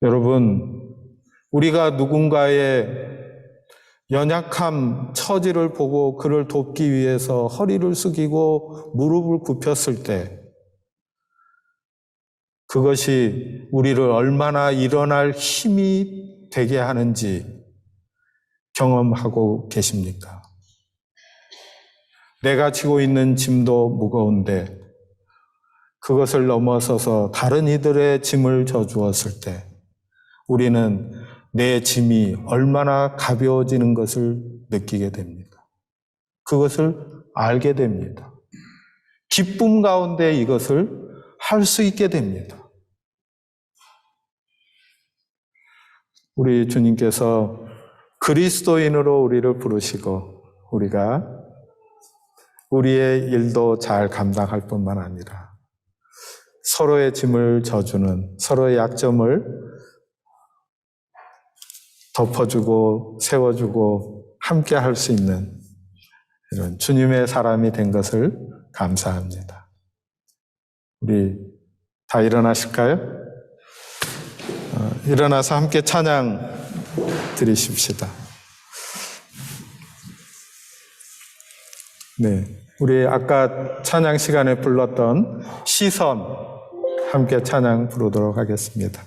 여러분, 우리가 누군가의 연약함, 처지를 보고 그를 돕기 위해서 허리를 숙이고 무릎을 굽혔을 때 그것이 우리를 얼마나 일어날 힘이 되게 하는지 경험하고 계십니까? 내가 지고 있는 짐도 무거운데 그것을 넘어서서 다른 이들의 짐을 져주었을 때 우리는 내 짐이 얼마나 가벼워지는 것을 느끼게 됩니다. 그것을 알게 됩니다. 기쁨 가운데 이것을 할 수 있게 됩니다. 우리 주님께서 그리스도인으로 우리를 부르시고 우리가 우리의 일도 잘 감당할 뿐만 아니라 서로의 짐을 져주는, 서로의 약점을 덮어주고 세워주고 함께 할 수 있는 이런 주님의 사람이 된 것을 감사합니다. 우리 다 일어나실까요? 일어나서 함께 찬양 드리십시다. 네, 우리 아까 찬양 시간에 불렀던 시선 함께 찬양 부르도록 하겠습니다.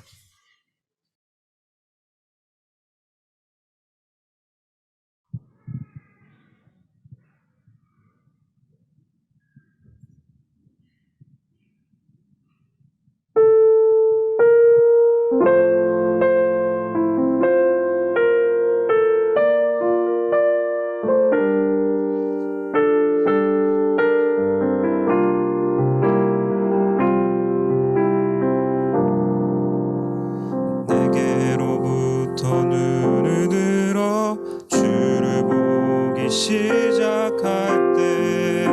내게로부터 눈을 들어 주를 보기 시작할 때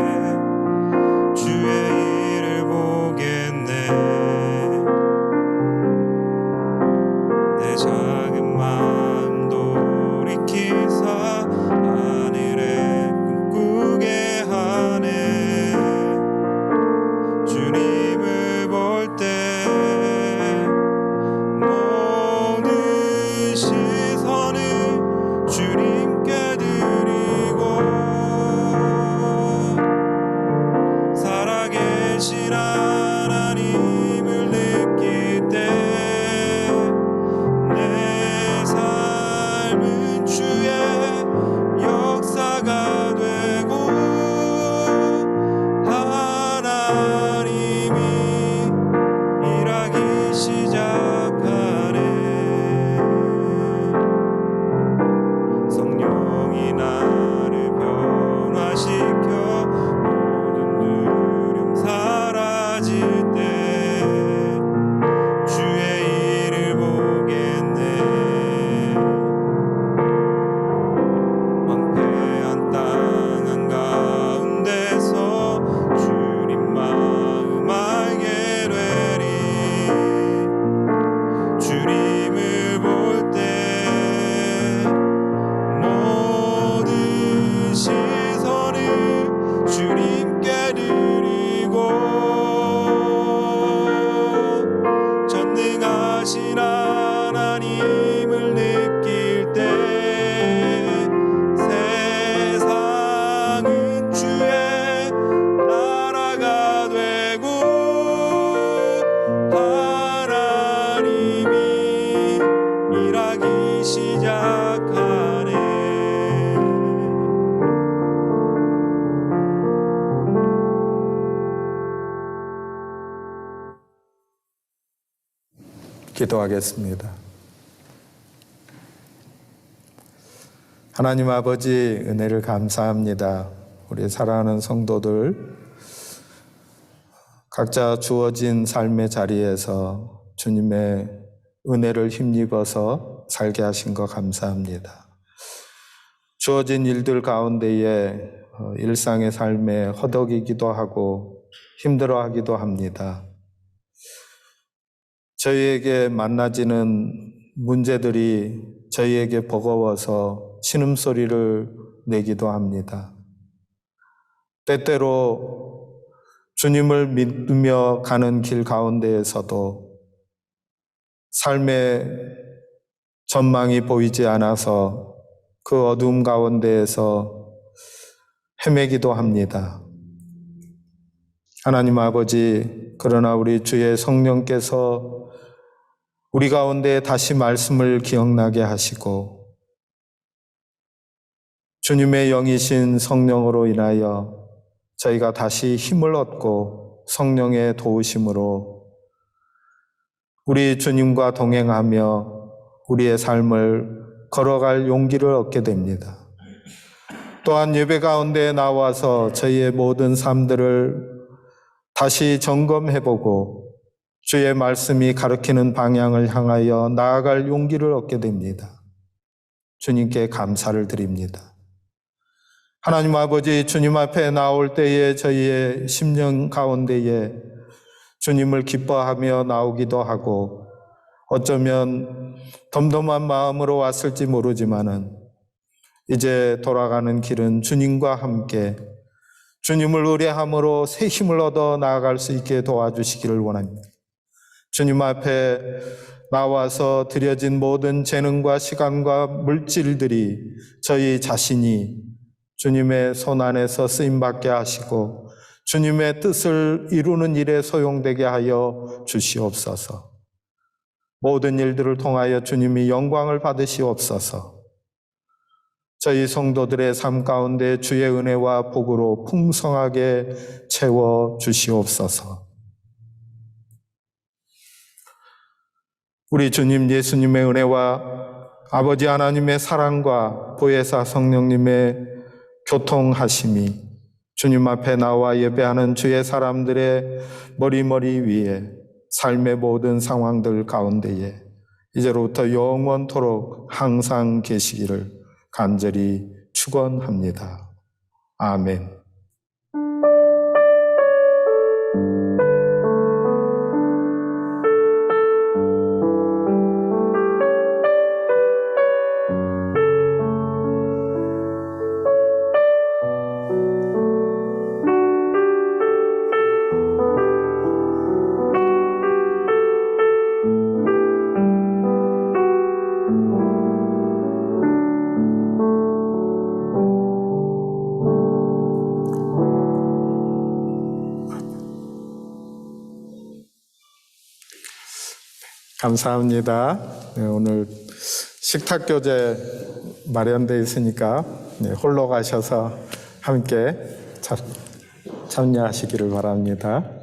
주의 일을 보겠네. 내 작은 마음 돌이키사 하늘에 꿈꾸게 하네. 주님을 볼 때 모든 세상은 가운데서 주님 마음 알게 되리. 주님을 볼 때 모든 시선을 주님께 드리고 전능하신 하나님을 느낄 때 세상은 주의 나라가 되고 하나님이 일하기 시작하네. 기도하겠습니다. 하나님 아버지, 은혜를 감사합니다. 우리 사랑하는 성도들 각자 주어진 삶의 자리에서 주님의 은혜를 힘입어서 살게 하신 것 감사합니다. 주어진 일들 가운데에 일상의 삶에 허덕이기도 하고 힘들어하기도 합니다. 저희에게 만나지는 문제들이 저희에게 버거워서 신음소리를 내기도 합니다. 때때로 주님을 믿으며 가는 길 가운데에서도 삶의 전망이 보이지 않아서 그 어두움 가운데에서 헤매기도 합니다. 하나님 아버지, 그러나 우리 주의 성령께서 우리 가운데 다시 말씀을 기억나게 하시고 주님의 영이신 성령으로 인하여 저희가 다시 힘을 얻고 성령의 도우심으로 우리 주님과 동행하며 우리의 삶을 걸어갈 용기를 얻게 됩니다. 또한 예배 가운데 나와서 저희의 모든 삶들을 다시 점검해보고 주의 말씀이 가르치는 방향을 향하여 나아갈 용기를 얻게 됩니다. 주님께 감사를 드립니다. 하나님 아버지, 주님 앞에 나올 때에 저희의 심령 가운데에 주님을 기뻐하며 나오기도 하고 어쩌면 덤덤한 마음으로 왔을지 모르지만은 이제 돌아가는 길은 주님과 함께 주님을 의뢰함으로 새 힘을 얻어 나아갈 수 있게 도와주시기를 원합니다. 주님 앞에 나와서 드려진 모든 재능과 시간과 물질들이 저희 자신이 주님의 손 안에서 쓰임받게 하시고 주님의 뜻을 이루는 일에 소용되게 하여 주시옵소서. 모든 일들을 통하여 주님이 영광을 받으시옵소서. 저희 성도들의 삶 가운데 주의 은혜와 복으로 풍성하게 채워 주시옵소서. 우리 주님 예수님의 은혜와 아버지 하나님의 사랑과 보혜사 성령님의 교통하심이 주님 앞에 나와 예배하는 주의 사람들의 머리 위에 삶의 모든 상황들 가운데에 이제로부터 영원토록 항상 계시기를 간절히 축원합니다. 아멘. 감사합니다. 네, 오늘 식탁교제 마련되어 있으니까 홀로 가셔서 함께 참여하시기를 바랍니다.